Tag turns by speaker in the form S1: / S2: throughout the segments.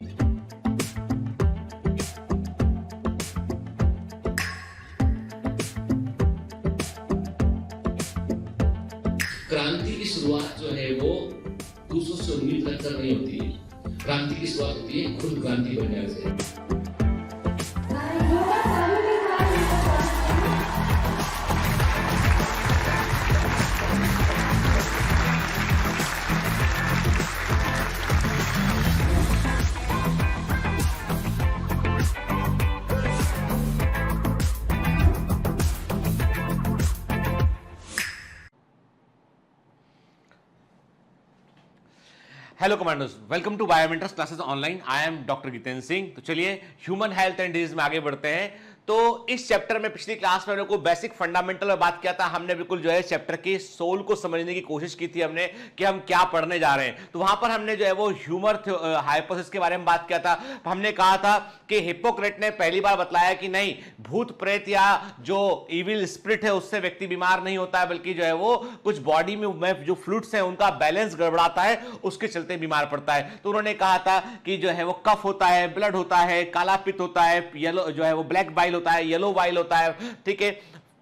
S1: क्रांति की शुरुआत जो है वो दूसरों से उम्मीद रखकर नहीं होती है। क्रांति की शुरुआत होती है खुद क्रांति बनने से।
S2: Hello commandos, welcome to Biomentors classes online. I am doctor Jitendra Singh. तो चलिए ह्यूमन हेल्थ एंड डिजीज में आगे बढ़ते हैं। तो इस चैप्टर में पिछली क्लास में को बेसिक फंडामेंटल में बात किया था हमने, बिल्कुल जो है चैप्टर के सोल को समझने की कोशिश की थी हमने कि हम क्या पढ़ने जा रहे हैं। तो वहां पर हमने जो है वो ह्यूमर हाइपोथेसिस के बारे में बात किया था। हमने कहा था कि हिप्पोक्रेट ने पहली बार बतलाया कि नहीं, भूत प्रेत या जो इविल स्पिरिट है उससे व्यक्ति बीमार नहीं होता है, बल्कि जो है वो कुछ बॉडी में जो फ्लूइड्स हैं उनका बैलेंस गड़बड़ाता है, उसके चलते बीमार पड़ता है। तो उन्होंने कहा था कि जो है वो कफ होता है, ब्लड होता है, काला पित्त होता है, येलो जो है वो ब्लैक बाइल होता है, येलो बाइल होता है। ठीक है,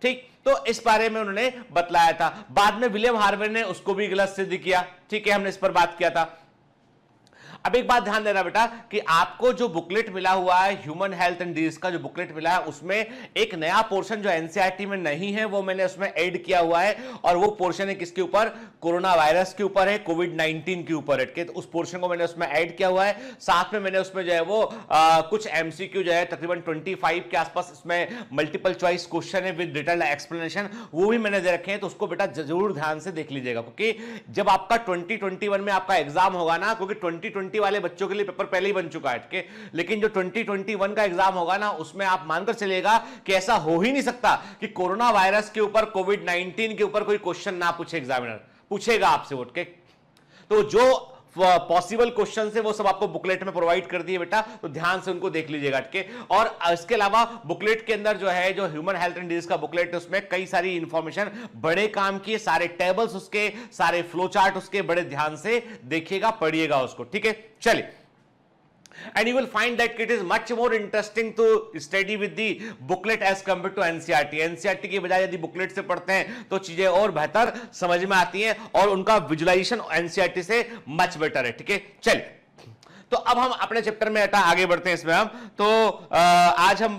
S2: ठीक। तो इस बारे में उन्होंने बतलाया था। बाद में विलियम हार्वे ने उसको भी गलत सिद्ध किया। ठीक है, हमने इस पर बात किया था। अब एक बात ध्यान देना बेटा कि आपको जो बुकलेट मिला हुआ है ह्यूमन हेल्थ एंड डिजीज का, जो बुकलेट मिला है उसमें एक नया पोर्शन जो एनसीईआरटी में नहीं है वो मैंने उसमें ऐड किया हुआ है, और वो पोर्शन है किसके ऊपर? कोरोना वायरस के ऊपर है, कोविड-19 के ऊपर है। तो उस पोर्शन को मैंने उसमें ऐड किया हुआ है। साथ में मैंने उसमें जो है वो कुछ एमसीक्यू जो है तकरीबन 25 के आसपास इसमें मल्टीपल चॉइस क्वेश्चन है विद डिटेल्ड एक्सप्लेनेशन, वो भी मैंने दे रखे हैं। तो उसको बेटा जरूर ध्यान से देख लीजिएगा, क्योंकि जब आपका 2021 में आपका एग्जाम होगा ना, क्योंकि 2020 वाले बच्चों के लिए पेपर पहले ही बन चुका है, ठीक है, लेकिन जो 2021 का एग्जाम होगा ना उसमें आप मानकर चलिएगा कि ऐसा हो ही नहीं सकता कि कोरोना वायरस के ऊपर, कोविड-19 के ऊपर कोई क्वेश्चन ना पूछे। एग्जामिनर पूछेगा आपसे उठ के। तो जो पॉसिबल क्वेश्चन है वो सब आपको बुकलेट में प्रोवाइड कर दिए बेटा, तो ध्यान से उनको देख लीजिएगा। ठीक है, और इसके अलावा बुकलेट के अंदर जो है जो ह्यूमन हेल्थ एंड डिजीज का बुकलेट है उसमें कई सारी इंफॉर्मेशन बड़े काम की, सारे टेबल्स उसके, सारे फ्लो चार्ट उसके, बड़े ध्यान से देखिएगा, पढ़िएगा उसको। ठीक है, चलिए। And you will find that it is much more interesting to study with the booklet as compared to NCERT. NCERT की बजाय यदि बुकलेट से पढ़ते हैं तो चीजें और बेहतर समझ में आती हैं, और उनका विजुअलाइजेशन NCERT से मच बेटर है। ठीक है, चलिए। तो अब हम अपने चैप्टर में आगे बढ़ते हैं। इसमें हम तो आज हम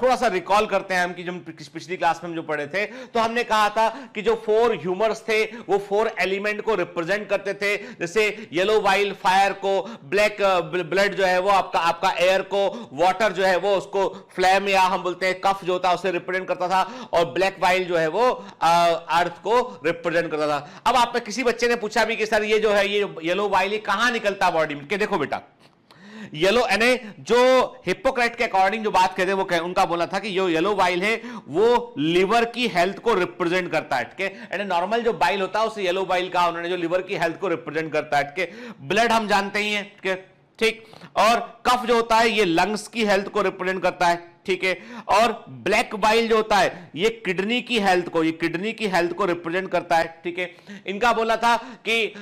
S2: थोड़ा सा रिकॉल करते हैं हम कि जब पिछली क्लास में हम जो पढ़े थे, तो हमने कहा था कि जो 4 ह्यूमर्स थे वो 4 एलिमेंट को रिप्रेजेंट करते थे। जैसे येलो वाइल फायर को, ब्लैक ब्लड जो है वो आपका एयर को, वाटर जो है वो उसको फ्लैम या हम बोलते हैं कफ जो होता है उसे रिप्रेजेंट करता था, और ब्लैक वाइल जो है वो अर्थ को रिप्रेजेंट करता था। अब आप किसी बच्चे ने पूछा भी कि सर ये जो है ये येलो वाइल कहां निकलता बॉडी में? देखो बेटा, येलो यानी जो हिप्पोक्रेट के अकॉर्डिंग जो बात कहते हैं वो उनका बोला था कि जो येलो बाइल है वो लिवर की हेल्थ को रिप्रेजेंट करता है। ठीक है, यानी नॉर्मल जो बाइल होता है उसे येलो बाइल कहा उन्होंने, जो लिवर की हेल्थ को रिप्रेजेंट करता है। ठीक है, ब्लड हम जानते ही हैं। ठीक है, ठीक, और कफ जो होता है ये लंग्स की हेल्थ को रिप्रेजेंट करता है। ठीक है, और ब्लैक बाइल जो होता है ये किडनी की हेल्थ को, ये किडनी की हेल्थ को रिप्रेजेंट करता है। ठीक है, इनका बोला था कि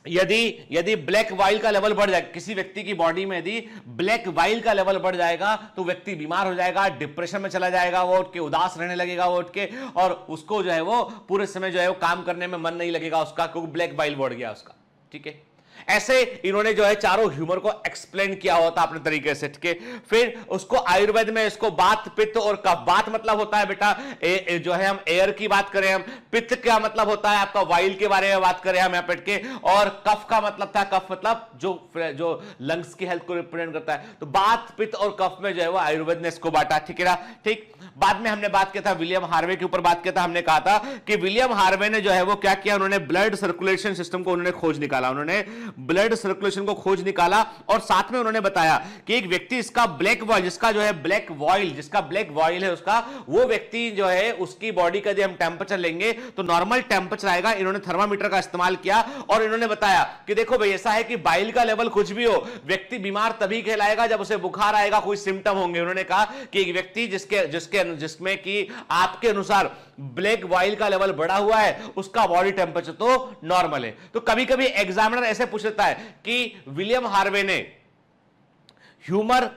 S2: यदि ब्लैक वाइल का लेवल बढ़ जाए किसी व्यक्ति की बॉडी में, यदि ब्लैक वाइल का लेवल बढ़ जाएगा तो व्यक्ति बीमार हो जाएगा, डिप्रेशन में चला जाएगा, वो उठ के उदास रहने लगेगा वो उठ के, और उसको जो है वो पूरे समय जो है वो काम करने में मन नहीं लगेगा उसका, क्योंकि ब्लैक वाइल बढ़ गया उसका। ठीक है, ऐसे इन्होंने जो है चारों ह्यूमर को एक्सप्लेन किया होता अपने तरीके से। ठीक है, फिर उसको आयुर्वेद में इसको बात, पित्त और कफ। बात मतलब होता है बेटा जो है हम एयर की बात करें, हम पित्त क्या मतलब होता है आपका वाइल के बारे में बात करें हम यहाँ पेट के, और कफ का मतलब था, कफ मतलब जो लंग्स की हेल्थ को रिप्रेजेंट करता है। तो बात, पित्त और कफ में जो है वो आयुर्वेद ने इसको बांटा। ठीक है ना, ठीक। बाद में हमने बात किया था विलियम हार्वे के ऊपर बात किया था। हमने कहा था कि विलियम हार्वे ने जो है वो क्या किया, उन्होंने ब्लड सर्कुलेशन सिस्टम को उन्होंने खोज निकाला, उन्होंने ब्लड सर्कुलेशन को खोज निकाला, और साथ में उन्होंने बताया कि एक व्यक्ति इसका ब्लैक वॉइल, जिसका ब्लैक वॉइल है उसका, वो व्यक्ति जो है उसकी बॉडी का यदि हम टेम्परेचर लेंगे तो नॉर्मल टेम्परेचर आएगा। इन्होंने थर्मामीटर का इस्तेमाल किया और इन्होंने बताया कि देखो भाई ऐसा है कि बाइल का लेवल कुछ भी हो, व्यक्ति बीमार तभी कहलाएगा जब उसे बुखार आएगा, कोई सिम्टम होंगे। उन्होंने कहा कि एक व्यक्ति जिसमें कि आपके अनुसार ब्लैक वाइल का लेवल बढ़ा हुआ है उसका बॉडी टेम्परेचर तो नॉर्मल है। तो कभी कभी एग्जामिनर ऐसे पूछ लेता है कि विलियम हार्वे ने ह्यूमर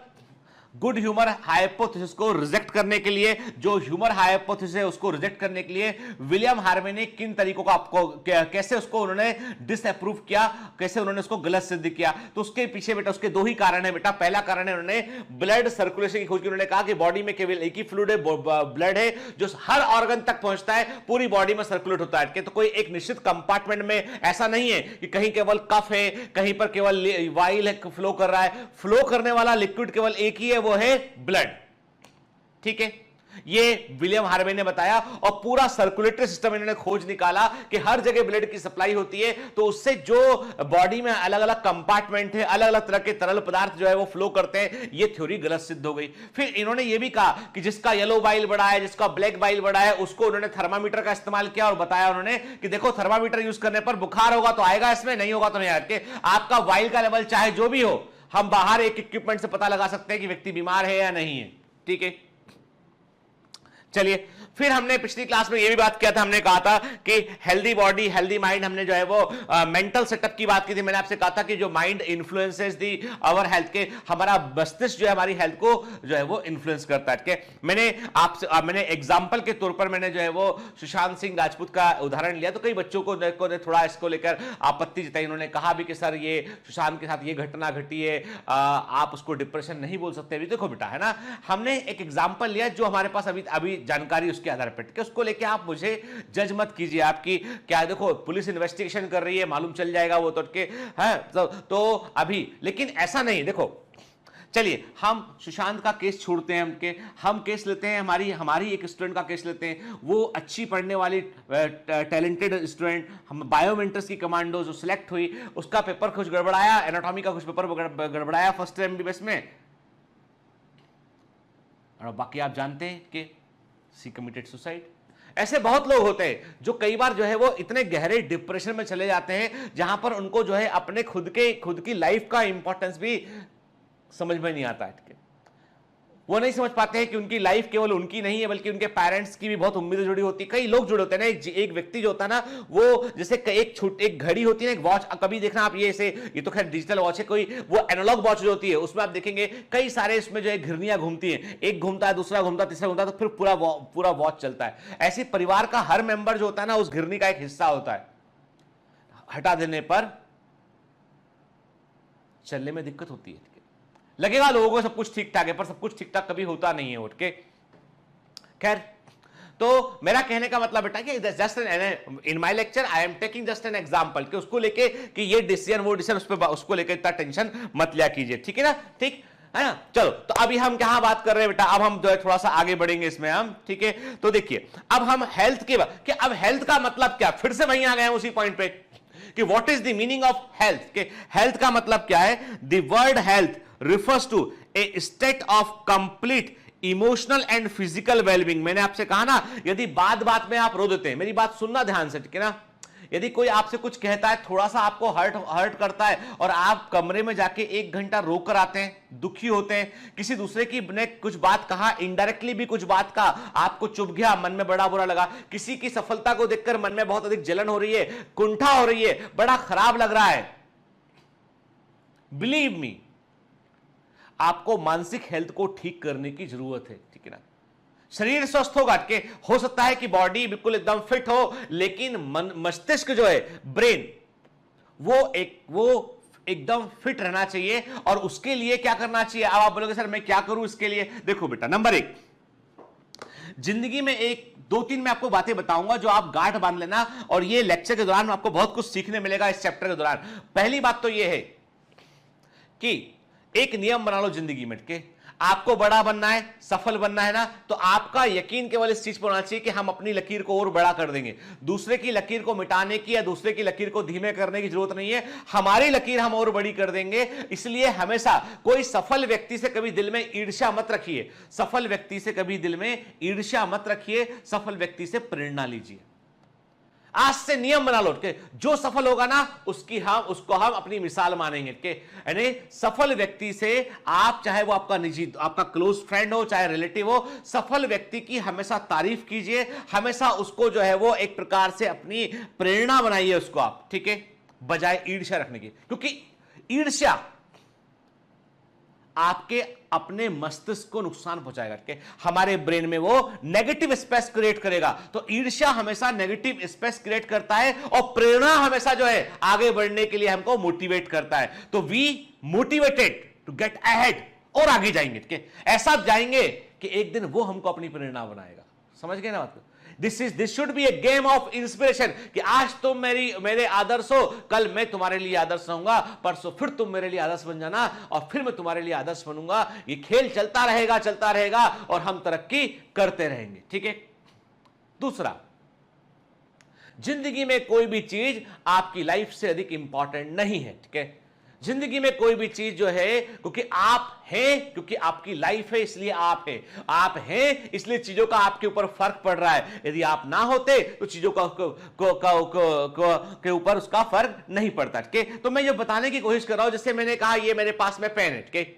S2: गुड ह्यूमर हाइपोथेसिस को रिजेक्ट करने के लिए, जो ह्यूमर हाइपोथेसिस है उसको रिजेक्ट करने के लिए विलियम हार्वे ने किन तरीकों का आपको कैसे उसको उन्होंने डिसअप्रूव किया, कैसे उन्होंने उसको गलत सिद्ध किया। तो उसके पीछे बेटा उसके दो ही कारण है बेटा। पहला कारण है उन्होंने ब्लड सर्कुलेशन की खोज की। उन्होंने कहा कि बॉडी में केवल एक ही फ्लूइड है, ब्लड है, जो हर ऑर्गन तक पहुंचता है, पूरी बॉडी में सर्कुलेट होता है। तो कोई एक निश्चित कंपार्टमेंट में ऐसा नहीं है कि कहीं केवल कफ है, कहीं पर केवल वाइल फ्लो कर रहा है। फ्लो करने वाला लिक्विड केवल एक ही है, वो है ब्लड। ठीक है, ये विलियम हार्वे ने बताया और पूरा सर्कुलेटरी सिस्टम इन्होंने खोज निकाला कि हर जगह ब्लड की सप्लाई होती है, तो उससे जो बॉडी में अलग अलग कंपार्टमेंट है, अलग अलग तरह के तरल पदार्थ जो है वो फ्लो करते हैं। ये थ्योरी गलत सिद्ध हो गई। फिर इन्होंने ये भी कहा कि जिसका येलो बाइल बढ़ा है, जिसका ब्लैक बाइल बढ़ा है, उसको उन्होंने थर्मामीटर का इस्तेमाल किया और बताया उन्होंने कि देखो थर्मामीटर यूज करने पर बुखार होगा तो आएगा, इसमें नहीं होगा तो नहीं आएगा। आपका बाइल का लेवल चाहे जो भी हो, हम बाहर एक इक्विपमेंट से पता लगा सकते हैं कि व्यक्ति बीमार है या नहीं है। ठीक है, चलिए फिर हमने पिछली क्लास में ये भी बात किया था, हमने कहा था कि हेल्दी बॉडी हेल्दी माइंड, हमने जो है वो मेंटल सेटअप की बात की थी। मैंने आपसे कहा था कि जो mind influences the our health, के हमारा मस्तिष्क जो है हमारी हेल्थ को जो है वो इन्फ्लुएंस करता है। मैंने एग्जांपल के तौर पर मैंने जो है वो सुशांत सिंह राजपूत का उदाहरण लिया, तो कई बच्चों को थोड़ा इसको लेकर आपत्ति जताई। उन्होंने कहा भी कि सर ये सुशांत के साथ ये घटना घटी है, आप उसको डिप्रेशन नहीं बोल सकते। अभी देखो बेटा, है ना, हमने एक एग्जाम्पल लिया जो हमारे पास अभी जानकारी उसके आधार पर, कि उसको लेके आप मुझे जज मत कीजिए। आपकी क्या, देखो पुलिस इन्वेस्टिगेशन कर रही है, मालूम चल जाएगा वो तो के है तो अभी, लेकिन ऐसा नहीं। देखो चलिए हम सुशांत का केस छोड़ते हैं, हम केस लेते हैं हमारी एक स्टूडेंट का केस लेते हैं। वो अच्छी पढ़ने वाली टैलेंटेड स्टूडेंट, हम बायोमेंटर्स की कमांडो जो सिलेक्ट हुई, उसका पेपर कुछ गड़बड़ाया, एनाटॉमी का कुछ पेपर गड़बड़ाया फर्स्ट एमबीबीएस में, और बाकी आप जानते हैं कि सी कमिटेड सुसाइड। ऐसे बहुत लोग होते हैं जो कई बार जो है वो इतने गहरे डिप्रेशन में चले जाते हैं जहां पर उनको जो है अपने खुद की लाइफ का इंपॉर्टेंस भी समझ में नहीं आता है। वो नहीं समझ पाते हैं कि उनकी लाइफ केवल उनकी नहीं है, बल्कि उनके पेरेंट्स की भी बहुत उम्मीदें जुड़ी होती है। कई लोग जुड़े होते हैं ना, एक व्यक्ति जो होता है ना, वो जैसे एक घड़ी होती है ना, एक वॉच, कभी देखना आप ये तो खैर डिजिटल वॉच है, कोई वो एनालॉग वॉच जो होती है उसमें आप देखेंगे कई सारे इसमें जो है घिरनियां घूमती हैं, एक घूमता है, दूसरा घूमता है, तीसरा घूमता है, तो फिर पूरा वॉच चलता है। ऐसे परिवार का हर मेंबर जो होता है ना, उस घिरनी का एक हिस्सा होता है। हटा देने पर चलने में दिक्कत होती है। लगेगा लोगों को सब कुछ ठीक ठाक है, पर सब कुछ ठीक ठाक कभी होता नहीं है उठ के। खैर, तो मेरा कहने का मतलब बेटा कि just in my lecture I am taking just an example, कि उसको लेके कि ये डिसीजन वो डिसीजन उसको लेके इतना टेंशन मत लिया कीजिए। ठीक है ना, ठीक है ना। चलो, तो अभी हम क्या बात कर रहे हैं बेटा, अब हम जो है थोड़ा सा आगे बढ़ेंगे इसमें हम। ठीक है, तो देखिए अब हम हेल्थ के कि अब हेल्थ का मतलब क्या, फिर से वहीं आ गए हैं उसी पॉइंट पे कि what is the meaning of health, के हेल्थ का मतलब क्या है। The word health refers to a state of complete emotional and physical wellbeing. मैंने आपसे कहा ना, यदि बात में आप रो देते हैं, मेरी बात सुनना ध्यान से, ठीक है ना, यदि कोई आपसे कुछ कहता है, थोड़ा सा आपको हर्ट करता है, और आप कमरे में जाके 1 घंटा रोकर आते हैं, दुखी होते हैं, किसी दूसरे की ने कुछ बात कहा, इनडायरेक्टली भी कुछ बात कहा, आपको चुभ गया, मन में बड़ा बुरा लगा, किसी की सफलता को देखकर मन में बहुत अधिक जलन हो रही है, कुंठा हो रही है, बड़ा खराब लग रहा है, बिलीव मी आपको मानसिक हेल्थ को ठीक करने की जरूरत है। ठीक है ना, शरीर स्वस्थ होगा के हो सकता है कि बॉडी बिल्कुल एकदम फिट हो, लेकिन मस्तिष्क जो है, ब्रेन, वो एकदम फिट रहना चाहिए। और उसके लिए क्या करना चाहिए। अब आप बोलोगे सर मैं क्या करूं इसके लिए। देखो बेटा, नंबर 1, जिंदगी में 2-3 मैं आपको बातें बताऊंगा जो आप गांठ बांध लेना, और ये लेक्चर के दौरान आपको बहुत कुछ सीखने मिलेगा इस चैप्टर के दौरान। पहली बात तो ये है कि एक नियम बना लो जिंदगी में के, आपको बड़ा बनना है, सफल बनना है ना, तो आपका यकीन केवल इस चीज पर होना चाहिए कि हम अपनी लकीर को और बड़ा कर देंगे। दूसरे की लकीर को मिटाने की या दूसरे की लकीर को धीमे करने की जरूरत नहीं है, हमारी लकीर हम और बड़ी कर देंगे। इसलिए हमेशा कोई सफल व्यक्ति से कभी दिल में ईर्ष्या मत रखिए, सफल व्यक्ति से कभी दिल में ईर्ष्या मत रखिए, सफल व्यक्ति से प्रेरणा लीजिए। आज से नियम बना लो कि जो सफल होगा ना उसको हम अपनी मिसाल मानेंगे। यानी सफल व्यक्ति से आप, चाहे वो आपका निजी, आपका क्लोज फ्रेंड हो, चाहे रिलेटिव हो, सफल व्यक्ति की हमेशा तारीफ कीजिए, हमेशा उसको जो है वो एक प्रकार से अपनी प्रेरणा बनाइए उसको आप, ठीक है, बजाय ईर्ष्या रखने की। क्योंकि ईर्ष्या आपके अपने मस्तिष्क को नुकसान पहुंचाएगा। ठीक है, हमारे ब्रेन में वो नेगेटिव स्पेस क्रिएट करेगा। तो ईर्ष्या हमेशा नेगेटिव स्पेस क्रिएट करता है और प्रेरणा हमेशा जो है आगे बढ़ने के लिए हमको मोटिवेट करता है। तो we motivated to get ahead, और आगे जाएंगे। ठीक है, ऐसा जाएंगे कि एक दिन वो हमको अपनी प्रेरणा बनाएगा। समझ गए ना बात को? This should be A game of inspiration कि आज तुम मेरे आदर्श हो, कल मैं तुम्हारे लिए आदर्श रहूंगा, परसों फिर तुम मेरे लिए आदर्श बन जाना और फिर मैं तुम्हारे लिए आदर्श बनूंगा। ये खेल चलता रहेगा और हम तरक्की करते रहेंगे। ठीक है, दूसरा, जिंदगी में कोई भी चीज आपकी लाइफ से अधिक इंपॉर्टेंट नहीं है। ठीक है, जिंदगी में कोई भी चीज जो है, क्योंकि आप हैं, क्योंकि आपकी लाइफ है इसलिए आप हैं, आप हैं इसलिए चीजों का आपके ऊपर फर्क पड़ रहा है। यदि आप ना होते तो चीजों के ऊपर उसका फर्क नहीं पड़ता। ठीक है, तो मैं ये बताने की कोशिश कर रहा हूं, जैसे मैंने कहा ये मेरे पास में पेन है। ठीक है,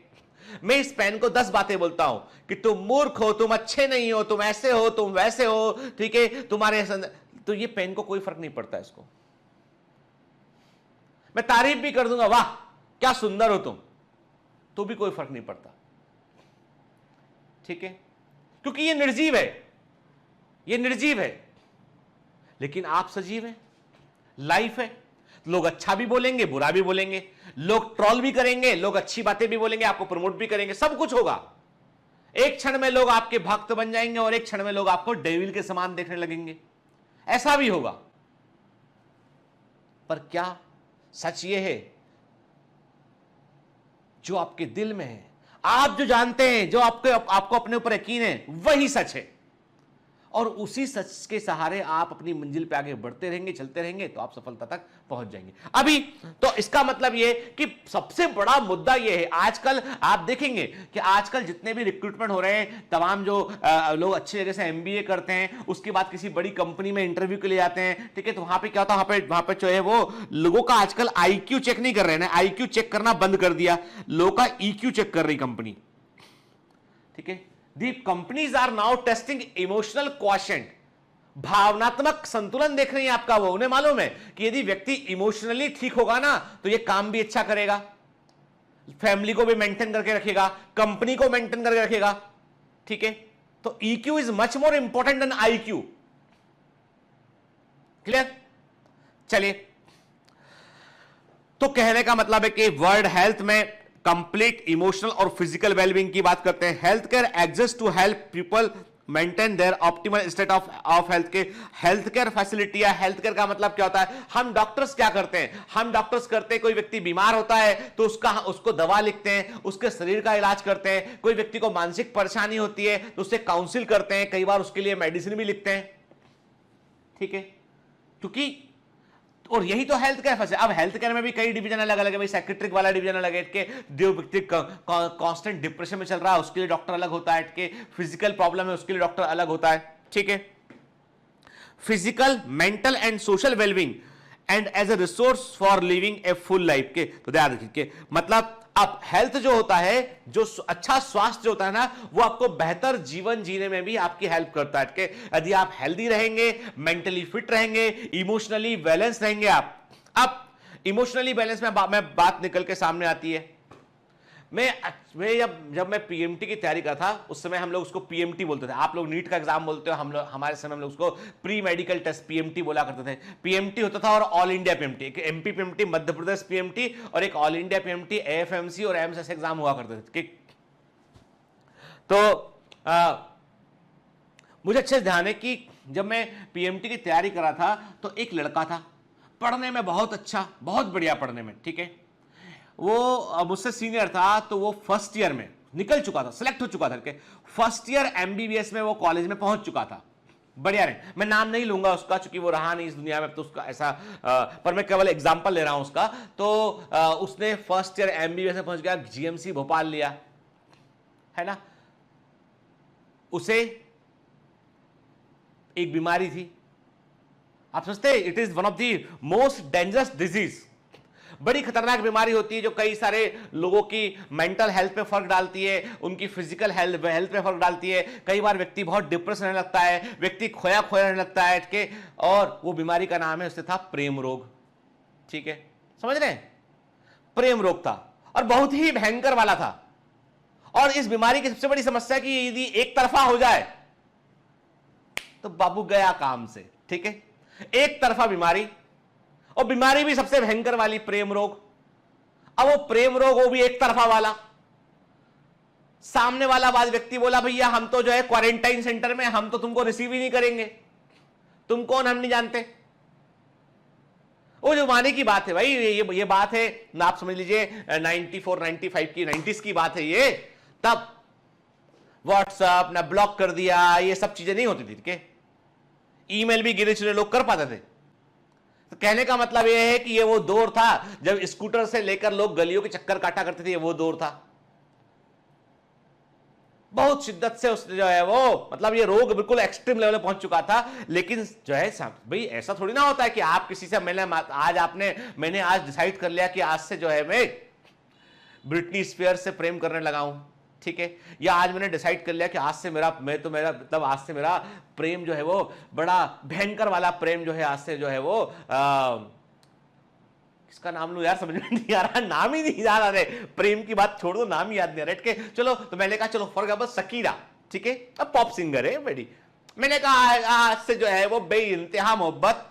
S2: मैं इस पेन को 10 बातें बोलता हूं कि तुम मूर्ख हो, तुम अच्छे नहीं हो, तुम ऐसे हो, तुम वैसे हो। ठीक है, तुम्हारे, तो ये पेन को कोई फर्क नहीं पड़ता। इसको मैं तारीफ भी कर दूंगा, वाह क्या सुंदर हो तुम, तो भी कोई फर्क नहीं पड़ता। ठीक है, क्योंकि ये निर्जीव है, ये निर्जीव है। लेकिन आप सजीव हैं, लाइफ है। लोग अच्छा भी बोलेंगे, बुरा भी बोलेंगे, लोग ट्रोल भी करेंगे, लोग अच्छी बातें भी बोलेंगे, आपको प्रमोट भी करेंगे, सब कुछ होगा। एक क्षण में लोग आपके भक्त बन जाएंगे और एक क्षण में लोग आपको डेविल के समान देखने लगेंगे, ऐसा भी होगा। पर क्या सच ये है जो आपके दिल में है, आप जो जानते हैं, जो आपको अपने ऊपर यकीन है, वही सच है। और उसी सच के सहारे आप अपनी मंजिल पे आगे बढ़ते रहेंगे, चलते रहेंगे, तो आप सफलता तक पहुंच जाएंगे। अभी तो इसका मतलब ये कि सबसे बड़ा मुद्दा ये है, आजकल आप देखेंगे कि आजकल जितने भी रिक्रूटमेंट हो रहे हैं, तमाम जो लोग अच्छी जगह से एमबीए करते हैं, उसके बाद किसी बड़ी कंपनी में इंटरव्यू के लिए जाते हैं। ठीक है, तो वहां पे क्या होता है, वहां पे जो है वो लोगों का आजकल आईक्यू चेक नहीं कर रहे हैं, आईक्यू चेक करना बंद कर दिया, लोगों का ईक्यू चेक कर रही कंपनी। ठीक है, The companies are now testing emotional quotient, भावनात्मक संतुलन देख रही है आपका। वो उन्हें मालूम है कि यदि व्यक्ति इमोशनली ठीक होगा ना, तो ये काम भी अच्छा करेगा, फैमिली को भी मेंटेन करके रखेगा, कंपनी को मेंटेन करके रखेगा। ठीक है, तो EQ is much more important than IQ। Clear? चलिए, तो कहने का मतलब है कि वर्ल्ड हेल्थ में कंप्लीट इमोशनल और फिजिकल वेलबींग की बात करते हैं। Health care exist to help people maintain their optimal state of health के। हेल्थ केयर फैसिलिटी या हेल्थ केयर का मतलब क्या होता है? हम डॉक्टर्स क्या करते हैं? हम डॉक्टर्स करते हैं, कोई व्यक्ति बीमार होता है तो उसको दवा लिखते हैं, उसके शरीर का इलाज करते हैं। कोई व्यक्ति को मानसिक परेशानी होती है तो उससे काउंसिल करते हैं, कई बार उसके लिए मेडिसिन भी लिखते हैं। ठीक है, क्योंकि और यही तो हेल्थ केयर फैसिलिटी। अब हेल्थ केयर में भी कई डिवीजन अलग अलग है भाई। साइकेट्रिक वाला डिवीजन अलग है कि जो व्यक्ति कांस्टेंट डिप्रेशन में चल रहा है उसके लिए डॉक्टर अलग होता है, कि फिजिकल प्रॉब्लम है उसके लिए डॉक्टर अलग होता है। ठीक है, physical, mental and social wellbeing and as a resource for living a full life के। तो ध्यान रखिए, मतलब अब हेल्थ जो होता है, जो अच्छा स्वास्थ्य जो होता है ना, वो आपको बेहतर जीवन जीने में भी आपकी हेल्प करता है। कि यदि आप हेल्दी रहेंगे, मेंटली फिट रहेंगे, इमोशनली बैलेंस रहेंगे आप। अब इमोशनली बैलेंस में बात निकल के सामने आती है। मैं जब मैं पीएमटी की तैयारी कर था, उस समय हम लोग उसको पीएमटी बोलते थे। आप लोग नीट का एग्जाम बोलते हो, हमारे समय हम लोग उसको प्री मेडिकल टेस्ट पीएमटी बोला करते थे। पीएमटी होता था और ऑल इंडिया पीएमटी, एक MP PMT, Madhya Pradesh PMT और एक ऑल इंडिया पीएमटी, एएफएमसी और एमएसएस एग्जाम हुआ करते थे। तो मुझे अच्छे से ध्यान है कि जब मैं पीएमटी की तैयारी कर रहा था तो एक लड़का था, पढ़ने में बहुत अच्छा, बहुत बढ़िया पढ़ने में। ठीक है, वो मुझसे सीनियर था, तो वो फर्स्ट ईयर में निकल चुका था, सिलेक्ट हो चुका था। फर्स्ट ईयर एमबीबीएस में वो कॉलेज में पहुंच चुका था। बढ़िया रहे, मैं नाम नहीं लूंगा उसका क्योंकि वो रहा नहीं इस दुनिया में, तो उसका ऐसा पर मैं केवल एग्जांपल ले रहा हूं उसका। तो उसने फर्स्ट ईयर एमबीबीएस में पहुंच गया, जीएमसी भोपाल लिया, है ना। उसे एक बीमारी थी, आप सोचते it is one of the most dangerous disease, बड़ी खतरनाक बीमारी होती है जो कई सारे लोगों की मेंटल हेल्थ पे फर्क डालती है, उनकी फिजिकल हेल्थ पे फर्क डालती है। कई बार व्यक्ति बहुत डिप्रेस रहने लगता है, व्यक्ति खोया खोया रहने लगता है के, और वो बीमारी का नाम है, उससे था प्रेम रोग। ठीक है, समझ रहे हैं, प्रेम रोग था और बहुत ही भयंकर वाला था। और इस बीमारी की सबसे बड़ी समस्या कि यदि एक तरफा हो जाए तो बाबू गया काम से। ठीक है, एक तरफा बीमारी, और बीमारी भी सबसे भयंकर वाली प्रेम रोग। अब वो प्रेम रोग वो भी एक तरफा वाला। सामने वाला व्यक्ति बोला भैया हम तो जो है क्वारंटाइन सेंटर में, हम तो तुमको रिसीव ही नहीं करेंगे, तुम कौन हम नहीं जानते। वो जो माने की बात है भाई, ये बात है ना, आप समझ लीजिए 94 95 की 90s की बात है ये। तब व्हाट्सएप ना ब्लॉक कर दिया, ये सब चीजें नहीं होती थी। ठीक है, ईमेल भी गिरे चुरे लोग कर पाते थे। तो कहने का मतलब यह है कि ये वो दौर था जब स्कूटर से लेकर लोग गलियों के चक्कर काटा करते थे। ये वो दौर था, बहुत शिद्दत से उसने जो है वो, मतलब ये रोग बिल्कुल एक्सट्रीम लेवल पे पहुंच चुका था। लेकिन जो है भाई ऐसा थोड़ी ना होता है कि आप किसी से मैंने आज डिसाइड कर लिया कि आज से जो है मैं ब्रिटनी स्पीयर्स से प्रेम करने लगा हूं। ठीक है, या आज मैंने डिसाइड कर लिया कि आज से मेरा प्रेम जो है वो बड़ा भयंकर वाला प्रेम जो है, आज से जो है वो किसका नाम लूं यार, समझ में नहीं आ रहा, नाम ही नहीं याद आ रहे। प्रेम की बात छोड़ दो, नाम ही याद नहीं आ रहा। चलो तो मैंने कहा चलो फॉर एग्जाम्पल शकीरा, ठीक है, अब पॉप सिंगर है बेटी, मैंने कहा आज से जो है वो बेइंतहा मोहब्बत।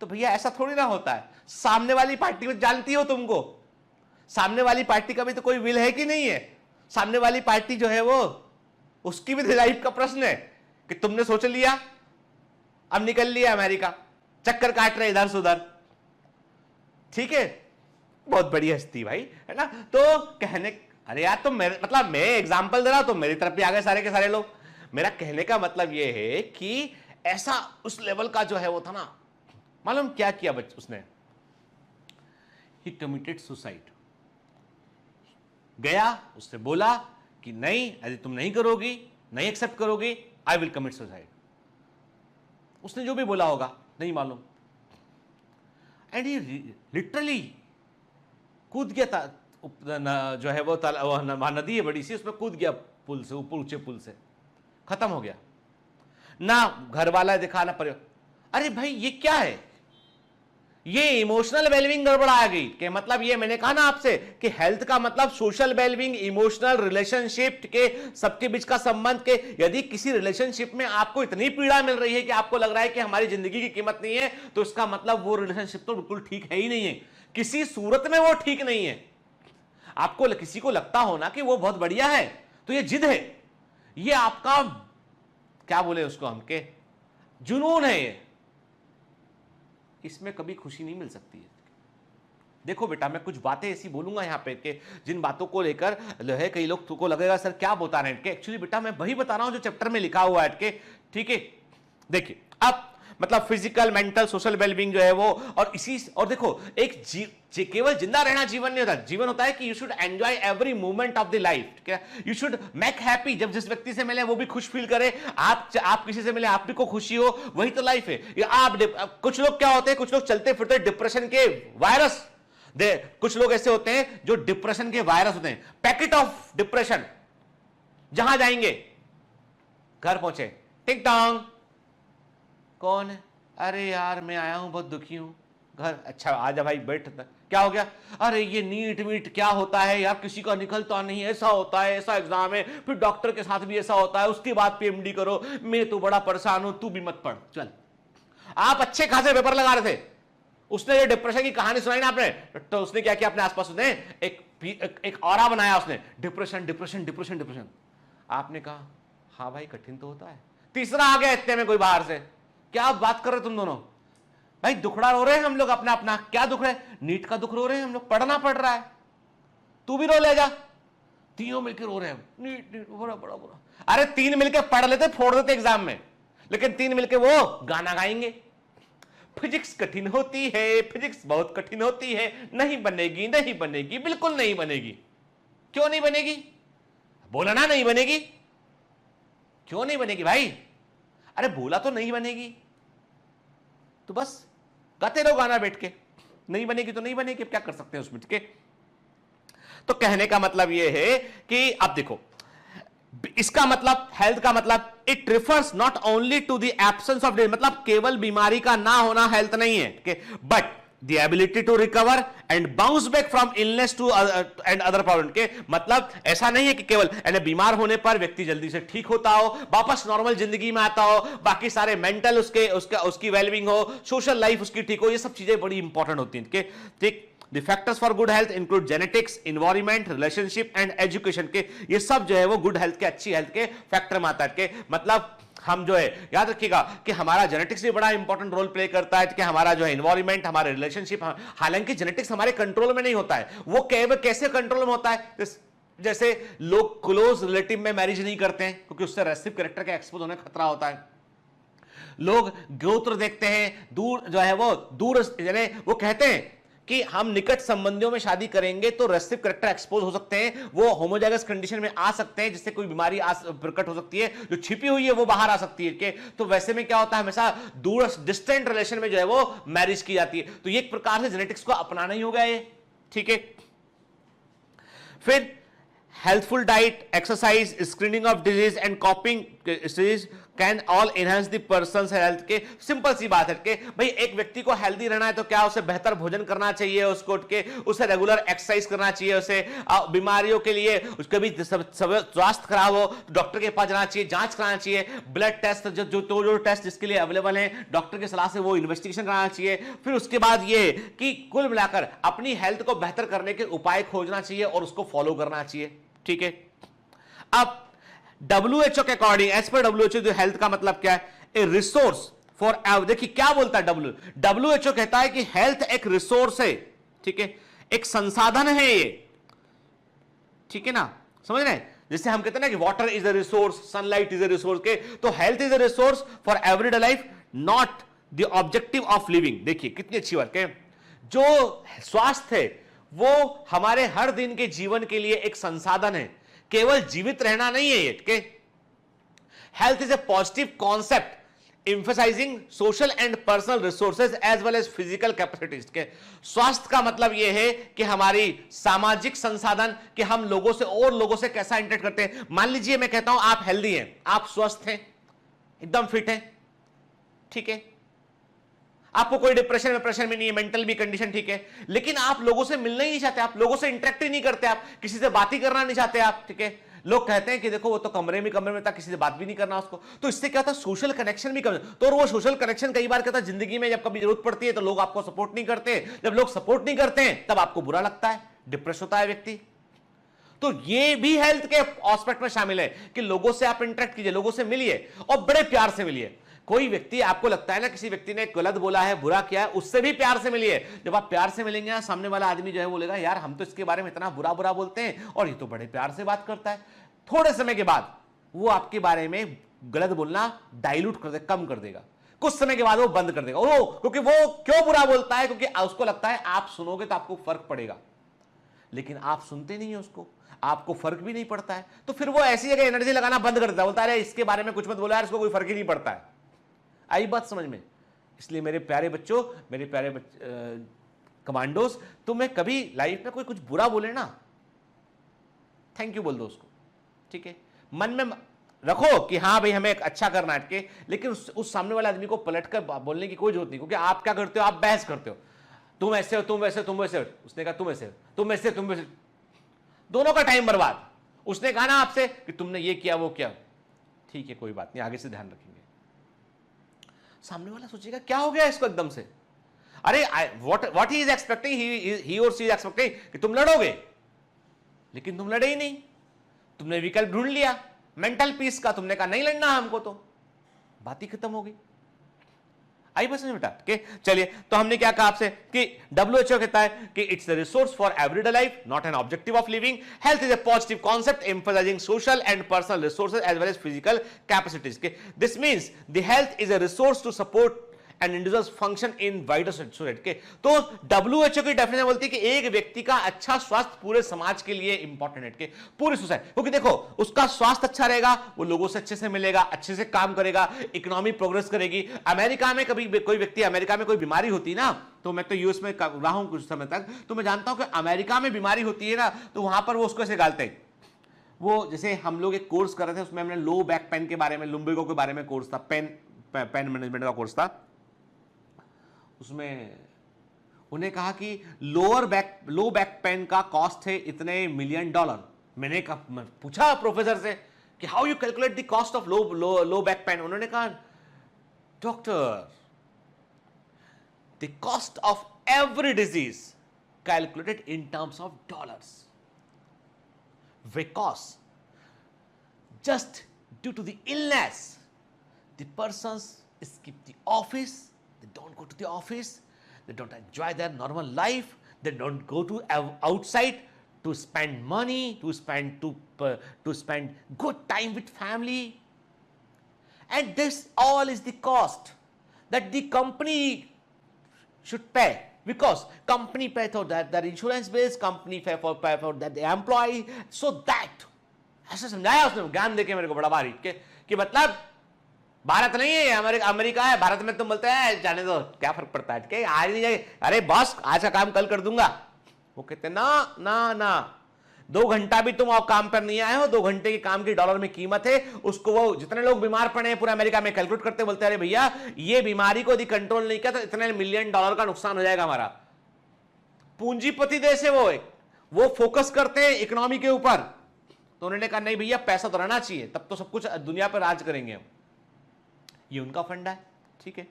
S2: तो भैया ऐसा थोड़ी ना होता है। सामने वाली पार्टी को जानती हो तुमको, सामने वाली पार्टी का भी तो कोई विल है कि नहीं है। सामने वाली पार्टी जो है वो, उसकी भी लाइफ का प्रश्न है कि तुमने सोच लिया, अब निकल लिया अमेरिका, चक्कर काट रहे इधर से उधर। ठीक है, बहुत बड़ी हस्ती भाई, है ना। तो कहने, अरे यार तो मैं एग्जांपल दे रहा हूं तो मेरी तरफ भी आ गए सारे के सारे लोग। मेरा कहने का मतलब यह है कि ऐसा उस लेवल का जो है वो था ना। मालूम क्या किया उसने, ही कमिटेड सुसाइड। गया, उससे बोला कि नहीं, यदि तुम नहीं करोगी, नहीं एक्सेप्ट करोगी, आई विल कमिट सुसाइड। उसने जो भी बोला होगा नहीं मालूम, एंड ही लिटरली कूद गया था, जो है वो नदी है बड़ी सी, उसमें कूद गया पुल से, ऊपर ऊंचे पुल से, खत्म हो गया। ना घर वाला दिखा ना परिवार। अरे भाई ये क्या है, ये इमोशनल वेलबींग गड़बड़ा आ गई। कि मतलब ये मैंने कहा ना आपसे कि हेल्थ का मतलब सोशल वेलबींग, इमोशनल रिलेशनशिप के सबके बीच का संबंध के। यदि किसी रिलेशनशिप में आपको इतनी पीड़ा मिल रही है कि आपको लग रहा है कि हमारी जिंदगी की कीमत नहीं है, तो इसका मतलब वो रिलेशनशिप तो बिल्कुल ठीक है ही नहीं है, किसी सूरत में वो ठीक नहीं है। आपको किसी को लगता हो ना कि वो बहुत बढ़िया है, तो ये जिद है, ये आपका क्या बोले उसको हम के जुनून है ये, इसमें कभी खुशी नहीं मिल सकती है। देखो बेटा, मैं कुछ बातें ऐसी बोलूंगा यहाँ पे कि जिन बातों को लेकर है कई लोग को लगेगा सर क्या बता रहे हैं के, एक्चुअली बेटा मैं वही बता रहा हूं जो चैप्टर में लिखा हुआ है के। ठीक है, देखिए अब मतलब फिजिकल, मेंटल, सोशल वेलबींग जो है वो, और इसी, और देखो एक केवल जिंदा रहना जीवन नहीं होता। जीवन होता है कि you should enjoy every moment of the life. क्या, यू शुड मेक हैप्पी। जब जिस व्यक्ति से मिले वो भी खुश फील करे, आप किसी से मिले आप भी को खुशी हो, वही तो लाइफ है। आप कुछ लोग क्या होते हैं, कुछ लोग चलते फिरते डिप्रेशन के वायरस, कुछ लोग ऐसे होते हैं जो डिप्रेशन के वायरस होते हैं, पैकेट ऑफ डिप्रेशन। जहां जाएंगे, घर पहुंचे, टिक टॉन्ग, कौन है, अरे यार मैं आया हूं, बहुत दुखी हूं, घर, अच्छा आजा भाई बैठ, क्या हो गया, अरे ये नीट वीट क्या होता है यार, किसी का निकलता नहीं, ऐसा होता है, ऐसा एग्जाम है, फिर डॉक्टर के साथ भी ऐसा होता है, उसके बाद पीएमडी करो, मैं तो बड़ा परेशान हूं, तू भी मत पढ़ चल। आप अच्छे खासे पेपर लगा रहे थे, उसने जो डिप्रेशन की कहानी सुनाई ना आपने, तो उसने क्या किया अपने आसपास, उसने एक ऑरा बनाया, उसने डिप्रेशन डिप्रेशन डिप्रेशन डिप्रेशन। आपने कहा हाँ भाई कठिन तो होता है। तीसरा आ गया इतने में कोई बाहर से, क्या बात कर रहे तुम दोनों भाई, दुखड़ा रो रहे हैं हम लोग अपना अपना, क्या दुख है, नीट का दुख रो रहे हैं हम लोग, पढ़ना पड़ रहा है, तू भी रो ले जा। तीनों मिलकर रो रहे हैं, नीट नीट बड़ा बड़ा बड़ा। अरे तीन मिलकर पढ़ लेते, फोड़ देते एग्जाम में, लेकिन तीन मिलकर वो गाना गाएंगे, फिजिक्स कठिन होती है, फिजिक्स बहुत कठिन होती है, नहीं बनेगी नहीं बनेगी, बिल्कुल नहीं बनेगी। क्यों नहीं बनेगी, बोला ना नहीं बनेगी, क्यों नहीं बनेगी भाई, अरे बोला तो नहीं बनेगी, तो बस गाते रहो गाना बैठ के, नहीं बनेगी तो नहीं बनेगी, क्या कर सकते हैं उसमें। ठीक है, तो कहने का मतलब यह है कि अब देखो, इसका मतलब हेल्थ का मतलब it refers not only to the absence of disease, मतलब केवल बीमारी का ना होना हेल्थ नहीं है, but the ability to recover and bounce back from illness to and other problem के मतलब ऐसा नहीं है कि केवल यानी बीमार होने पर व्यक्ति जल्दी से ठीक होता हो, वापस नॉर्मल जिंदगी में आता हो, बाकी सारे मेंटल उसकी वेलबिंग हो, सोशल लाइफ उसकी ठीक हो, ये सब चीजें बड़ी इंपॉर्टेंट होती हैं। ठीक, The factors for good health include genetics, environment, relationship and education के ये सब जो है वो गुड हेल्थ के, अच्छी हेल्थ के फैक्टर में आता है के मतलब हम जो है याद रखिएगा कि हमारा जेनेटिक्स भी बड़ा इंपॉर्टेंट रोल प्ले करता है कि हमारा जो है एनवायरमेंट, हमारे रिलेशनशिप, हालांकि जेनेटिक्स हमारे कंट्रोल में नहीं होता है, वो कैसे कंट्रोल में होता है, जैसे लोग क्लोज रिलेटिव में मैरिज नहीं करते हैं क्योंकि उससे रेसिव कैरेक्टर का एक्सपोज होने का खतरा होता है। लोग गोत्र देखते हैं, दूर जो है वो दूर यानी वो कहते हैं कि हम निकट संबंधियों में शादी करेंगे तो रेसिव कैरेक्टर एक्सपोज हो सकते हैं, वो होमोजाइगस कंडीशन में आ सकते हैं जिससे कोई बीमारी प्रकट हो सकती है, जो छिपी हुई है वो बाहर आ सकती है के तो वैसे में क्या होता है, हमेशा दूर डिस्टेंट रिलेशन में जो है वो मैरिज की जाती है। तो ये एक प्रकार से जेनेटिक्स को अपनाना ही हो गया ये। ठीक है, फिर healthful diet, exercise, screening of disease and कॉपिंग disease can all enhance the persons health के सिंपल सी बात है कि भाई एक व्यक्ति को हेल्दी रहना है तो क्या उसे बेहतर भोजन करना चाहिए, उसको उठ के उसे रेगुलर एक्सरसाइज करना चाहिए, उसे बीमारियों के लिए उसके भी स्वास्थ्य खराब हो तो डॉक्टर के पास जाना चाहिए, जांच कराना चाहिए, ब्लड टेस्ट जो टेस्ट जिसके लिए अवेलेबल है डॉक्टर की सलाह से वो इन्वेस्टिगेशन कराना चाहिए। फिर उसके बाद ये कि कुल मिलाकर अपनी हेल्थ को बेहतर करने के उपाय खोजना चाहिए और उसको फॉलो करना चाहिए। ठीक है, अब WHO के अकॉर्डिंग, एज पर WHO जो हेल्थ का मतलब क्या है, ए रिसोर्स फॉर, देखिए क्या बोलता है WHO कहता है कि हेल्थ एक रिसोर्स है। ठीक है, एक संसाधन है ये। ठीक है ना, समझ रहे हैं, जैसे हम कहते हैं ना कि water is a resource, sunlight is a resource के, तो health is a resource for everyday life, not the objective of living. देखिए कितनी अच्छी बात है, जो स्वास्थ्य है वो हमारे हर दिन के जीवन के लिए एक संसाधन है, केवल जीवित रहना नहीं है ये। Health is a positive concept emphasising social and personal resources as well as physical capacities के। स्वास्थ्य का मतलब यह है कि हमारी सामाजिक संसाधन, कि हम लोगों से और लोगों से कैसा इंटरेक्ट करते हैं। मान लीजिए मैं कहता हूं आप हेल्दी हैं, आप स्वस्थ हैं, एकदम फिट हैं, ठीक है, आपको कोई डिप्रेशन में नहीं है, मेंटल भी कंडीशन ठीक है, लेकिन आप लोगों से मिलना ही नहीं चाहते, आप लोगों से इंटरेक्ट ही नहीं करते, आप किसी से बात ही करना नहीं चाहते आप। ठीक है, लोग कहते हैं कि देखो वो तो कमरे में था, किसी से बात भी नहीं करना उसको, तो इससे क्या होता है, सोशल कनेक्शन भी कम। तो वो सोशल कनेक्शन कई बार कहता है जिंदगी में जब कभी जरूरत पड़ती है तो लोग आपको सपोर्ट नहीं करते, जब लोग सपोर्ट नहीं करते हैं तब आपको बुरा लगता है, डिप्रेस होता है व्यक्ति। तो ये भी हेल्थ के एस्पेक्ट में शामिल है कि लोगों से आप इंटरेक्ट कीजिए, लोगों से मिलिए और बड़े प्यार से मिलिए। कोई व्यक्ति आपको लगता है ना किसी व्यक्ति ने गलत बोला है, बुरा किया है, उससे भी प्यार से मिलिए। जब आप प्यार से मिलेंगे सामने वाला आदमी जो है बोलेगा यार हम तो इसके बारे में इतना बुरा बुरा बोलते हैं और ये तो बड़े प्यार से बात करता है। थोड़े समय के बाद वो आपके बारे में गलत बोलना डाइल्यूट कर देगा, कम कर देगा, कुछ समय के बाद वो बंद कर देगा। वो क्योंकि वो क्यों बुरा बोलता है, क्योंकि उसको लगता है आप सुनोगे तो आपको फर्क पड़ेगा, लेकिन आप सुनते नहीं है उसको, आपको फर्क भी नहीं पड़ता है, तो फिर वो ऐसी जगह एनर्जी लगाना बंद कर देता है, बोलता है इसके बारे में कुछ मत बोलो यार, इसको कोई फर्क ही नहीं पड़ता है। आई बात समझ में? इसलिए मेरे प्यारे बच्चों, मेरे प्यारे कमांडोज, तुम्हें कभी लाइफ में कोई कुछ बुरा बोले ना, थैंक यू बोल दो उसको। ठीक है, मन में रखो कि हाँ भाई हमें एक अच्छा करना है, लेकिन उस सामने वाले आदमी को पलटकर बोलने की कोई जरूरत नहीं, क्योंकि आप क्या करते हो, आप बहस करते हो, तुम ऐसे हो, तुम वैसे, तुम वैसे। उसने कहा तुम ऐसे हो, तुम ऐसे, तुम वैसे, दोनों का टाइम बर्बाद। उसने कहा ना आपसे कि तुमने ये किया वो किया, ठीक है कोई बात नहीं, आगे से ध्यान रखेंगे। सामने वाला सोचेगा क्या हो गया इसको एकदम से, अरे व्हाट ही इज एक्सपेक्टिंग, ही और सी इज एक्सपेक्टिंग कि तुम लड़ोगे, लेकिन तुम लड़े ही नहीं, तुमने विकल्प ढूंढ लिया मेंटल पीस का, तुमने कहा नहीं लड़ना हमको, तो बात ही खत्म हो गई। आई बस बेटा के चलिए, तो हमने क्या कहा आपसे कि WHO कहता है कि it's a resource for everyday life, not an objective of living. Health is a positive concept emphasising social and personal resources as well as physical capacities के। This means the health is a resource to support and individuals function in wider society के। तो WHO की definition बोलती है कि एक व्यक्ति का अच्छा स्वास्थ्य पूरे समाज के लिए इंपॉर्टेंट है, के पूरी सोसाइटी, क्योंकि देखो उसका स्वास्थ्य अच्छा रहेगा, वो लोगों से अच्छे से मिलेगा, अच्छे से काम करेगा, इकोनॉमी प्रोग्रेस करेगी। अमेरिका में कभी कोई व्यक्ति, अमेरिका में कोई बीमारी होती है ना, तो मैं तो यूएस में रहा हूं कुछ समय तक, तो मैं जानता हूं कि अमेरिका में बीमारी होती है ना, तो वहां पर वो उसको ऐसे गालते हैं। वो जैसे हम लोग एक कोर्स कर रहे थे, उसमें हमने लो बैक पेन के बारे में, लुम्बिगो के बारे में कोर्स था, पेन मैनेजमेंट का कोर्स था, उसमें उन्हें कहा कि लो बैक पेन का कॉस्ट है इतने $1 मिलियन। मैंने पूछा प्रोफेसर से कि how you calculate the cost of low back pain. उन्होंने कहा doctor, the cost of every disease calculated in terms of dollars, because just due to the illness, the persons skip the office, they don't go to the office, they don't enjoy their normal life, they don't go to outside to spend money, to spend good time with family, and this all is the cost that the company should pay, because company pay for that, their insurance bills, company pay for that the employee, so that ऐसा समझाया उसने, ज्ञान देके मेरे को बड़ा भारी कि मतलब भारत नहीं है, अमेरिका है, भारत में तुम बोलते हैं जाने दो क्या फर्क पड़ता है, कि आज नहीं जाए, अरे बॉस आज का काम कल कर दूंगा। वो कहते ना ना ना, 2 घंटा भी तुम और काम पर नहीं आए हो, 2 घंटे के काम की डॉलर में कीमत है। उसको वो जितने लोग बीमार पड़े हैं पूरे अमेरिका में कैलकुलेट करते, बोलते अरे भैया ये बीमारी को यदि कंट्रोल नहीं किया तो इतने $1 मिलियन का नुकसान हो जाएगा हमारा। पूंजीपति देश है वो फोकस करते हैं इकोनॉमी के ऊपर। तो उन्होंने कहा नहीं भैया पैसा तो रहना चाहिए, तब तो सब कुछ दुनिया पर राज करेंगे हम। ये उनका फंडा है, ठीक है।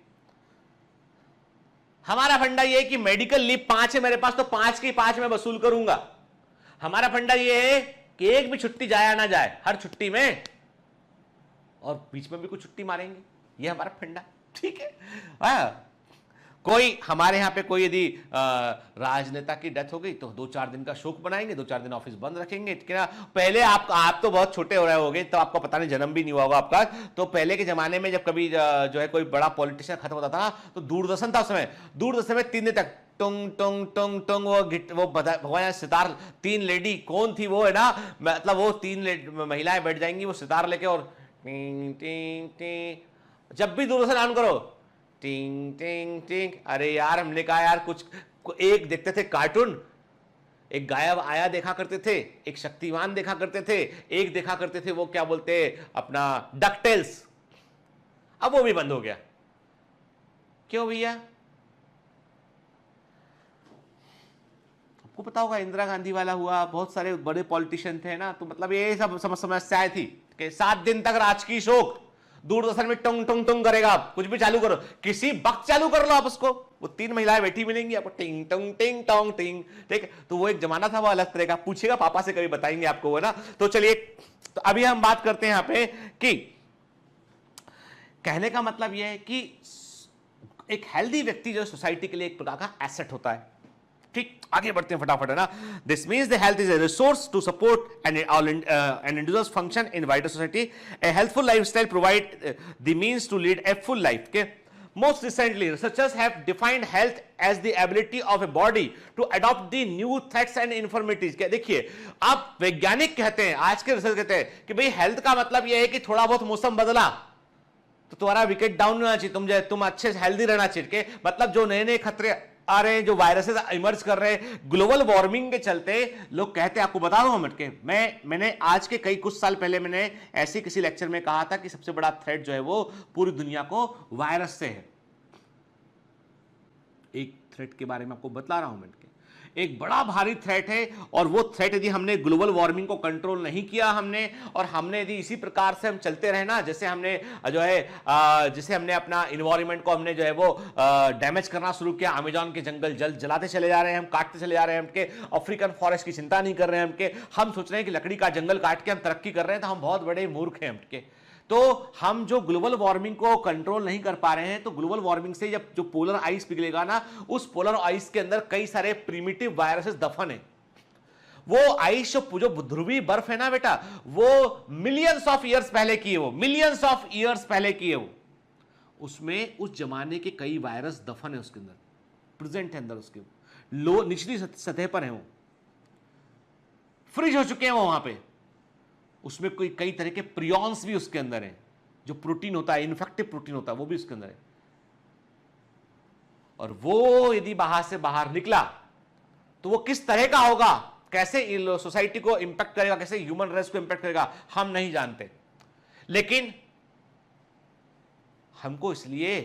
S2: हमारा फंडा ये है कि मेडिकल लीव 5 है मेरे पास, तो 5 की 5 मैं वसूल करूंगा। हमारा फंडा ये है कि एक भी छुट्टी जाया ना जाए, हर छुट्टी में, और बीच में भी कुछ छुट्टी मारेंगे। ये हमारा फंडा, ठीक है। कोई हमारे यहां पे कोई यदि राजनेता की डेथ हो गई तो 2-4 दिन का शोक बनाएंगे, 2-4 दिन ऑफिस बंद रखेंगे। पहले आप तो बहुत छोटे हो रहे होगे, तो आपको पता नहीं, जन्म भी नहीं हुआ होगा आपका। तो पहले के जमाने में जब कभी जो है कोई बड़ा पॉलिटिशियन खत्म होता था तो दूरदर्शन था, उसमें दूरदर्शन में 3 दिन तक टुंग टुंग टुंग टुंग वो भगवान सितार, 3 लेडी कौन थी वो है ना, मतलब वो 3 महिलाएं बैठ जाएंगी वो सितार लेके, और टिंग टिंग टिंग, जब भी दूरदर्शन ऑन करो टिंग टिंग टिंग। अरे यार हमने कहा यार कुछ एक देखते थे कार्टून, एक गायब आया देखा करते थे, एक शक्तिमान देखा करते थे, एक देखा करते थे वो क्या बोलते अपना डकटेल्स। अब वो भी बंद हो गया। क्यों भैया? आपको पता होगा इंदिरा गांधी वाला हुआ, बहुत सारे बड़े पॉलिटिशियन थे ना, तो मतलब ये सब समस्याएं थी कि 7 दिन तक राजकीय शोक, दूरदर्शन में टंग टंग टंग करेगा, आप कुछ भी चालू करो, किसी वक्त चालू कर लो आप उसको, वो 3 महिलाएं बैठी मिलेंगी आपको, टिंग टंग टिंग टोंग टिंग, ठीक है। तो वो एक जमाना था, वो अलग तरह का, पूछेगा पापा से, कभी बताएंगे आपको, है ना। तो चलिए, तो अभी हम बात करते हैं यहां पे कि कहने का मतलब यह है कि एक हेल्दी व्यक्ति जो सोसाइटी के लिए एक प्रकार का एसेट होता है, ठीक। आगे बढ़ते हैं फटाफट, है ना। This means the health is a resource to support an individual's function in wider society. A healthful lifestyle provide the means to lead a full life. के most recently researchers have defined health as the ability of a body to adopt the new threats and infirmities। क्या देखिए, आप वैज्ञानिक कहते हैं, आज के research कहते हैं कि भाई हेल्थ का मतलब यह है कि थोड़ा बहुत मौसम बदला तो तुम्हारा विकेट डाउन होना चाहिए, तुम अच्छे से हेल्दी रहना चाहिए। के मतलब जो नए नए खतरे आ रहे हैं, जो वायरसेस इमर्ज कर रहे हैं ग्लोबल वार्मिंग के चलते, लोग कहते हैं, आपको बता दूं हम के मैंने आज के कुछ साल पहले मैंने ऐसे किसी लेक्चर में कहा था कि सबसे बड़ा थ्रेट जो है वो पूरी दुनिया को वायरस से है। एक थ्रेट के बारे में आपको बता रहा हूं मैं, एक बड़ा भारी थ्रेट है, और वो थ्रेट यदि हमने ग्लोबल वार्मिंग को कंट्रोल नहीं किया हमने, और हमने यदि इसी प्रकार से हम चलते रहे ना, जैसे हमने जो है जैसे हमने अपना इन्वायरमेंट को हमने जो है वो डैमेज करना शुरू किया, अमेजॉन के जंगल जलाते चले जा रहे हैं हम, काटते चले जा रहे हैं हमके, अफ्रीकन फॉरेस्ट की चिंता नहीं कर रहे हैं हमके, हम सोच रहे हैं कि लकड़ी का जंगल काट के हम तरक्की कर रहे हैं, तो हम बहुत बड़े मूर्ख हैं हमके। तो हम जो ग्लोबल वार्मिंग को कंट्रोल नहीं कर पा रहे हैं, तो ग्लोबल वार्मिंग से जब जो पोलर आइस पिघलेगा ना, उस पोलर आइस के अंदर कई सारे प्रिमिटिव वायरसेस दफन है। वो आइस जो ध्रुवीय बर्फ है ना बेटा, वो मिलियंस ऑफ ईयर्स पहले की है, वो मिलियंस ऑफ ईयर्स पहले की है, वो उसमें उस जमाने के कई वायरस दफन है उसके अंदर, प्रेजेंट है अंदर, उसके लो निचली सतह पर है, वो फ्रीज हो चुके हैं वो वहां पे। उसमें कोई कई तरह के प्रियॉन्स भी उसके अंदर हैं, जो प्रोटीन होता है, इन्फेक्टिव प्रोटीन होता है, वो भी उसके अंदर है। और वो यदि बाहर से बाहर निकला तो वो किस तरह का होगा, कैसे सोसाइटी को इंपैक्ट करेगा, कैसे ह्यूमन रेस को इंपैक्ट करेगा, हम नहीं जानते। लेकिन हमको इसलिए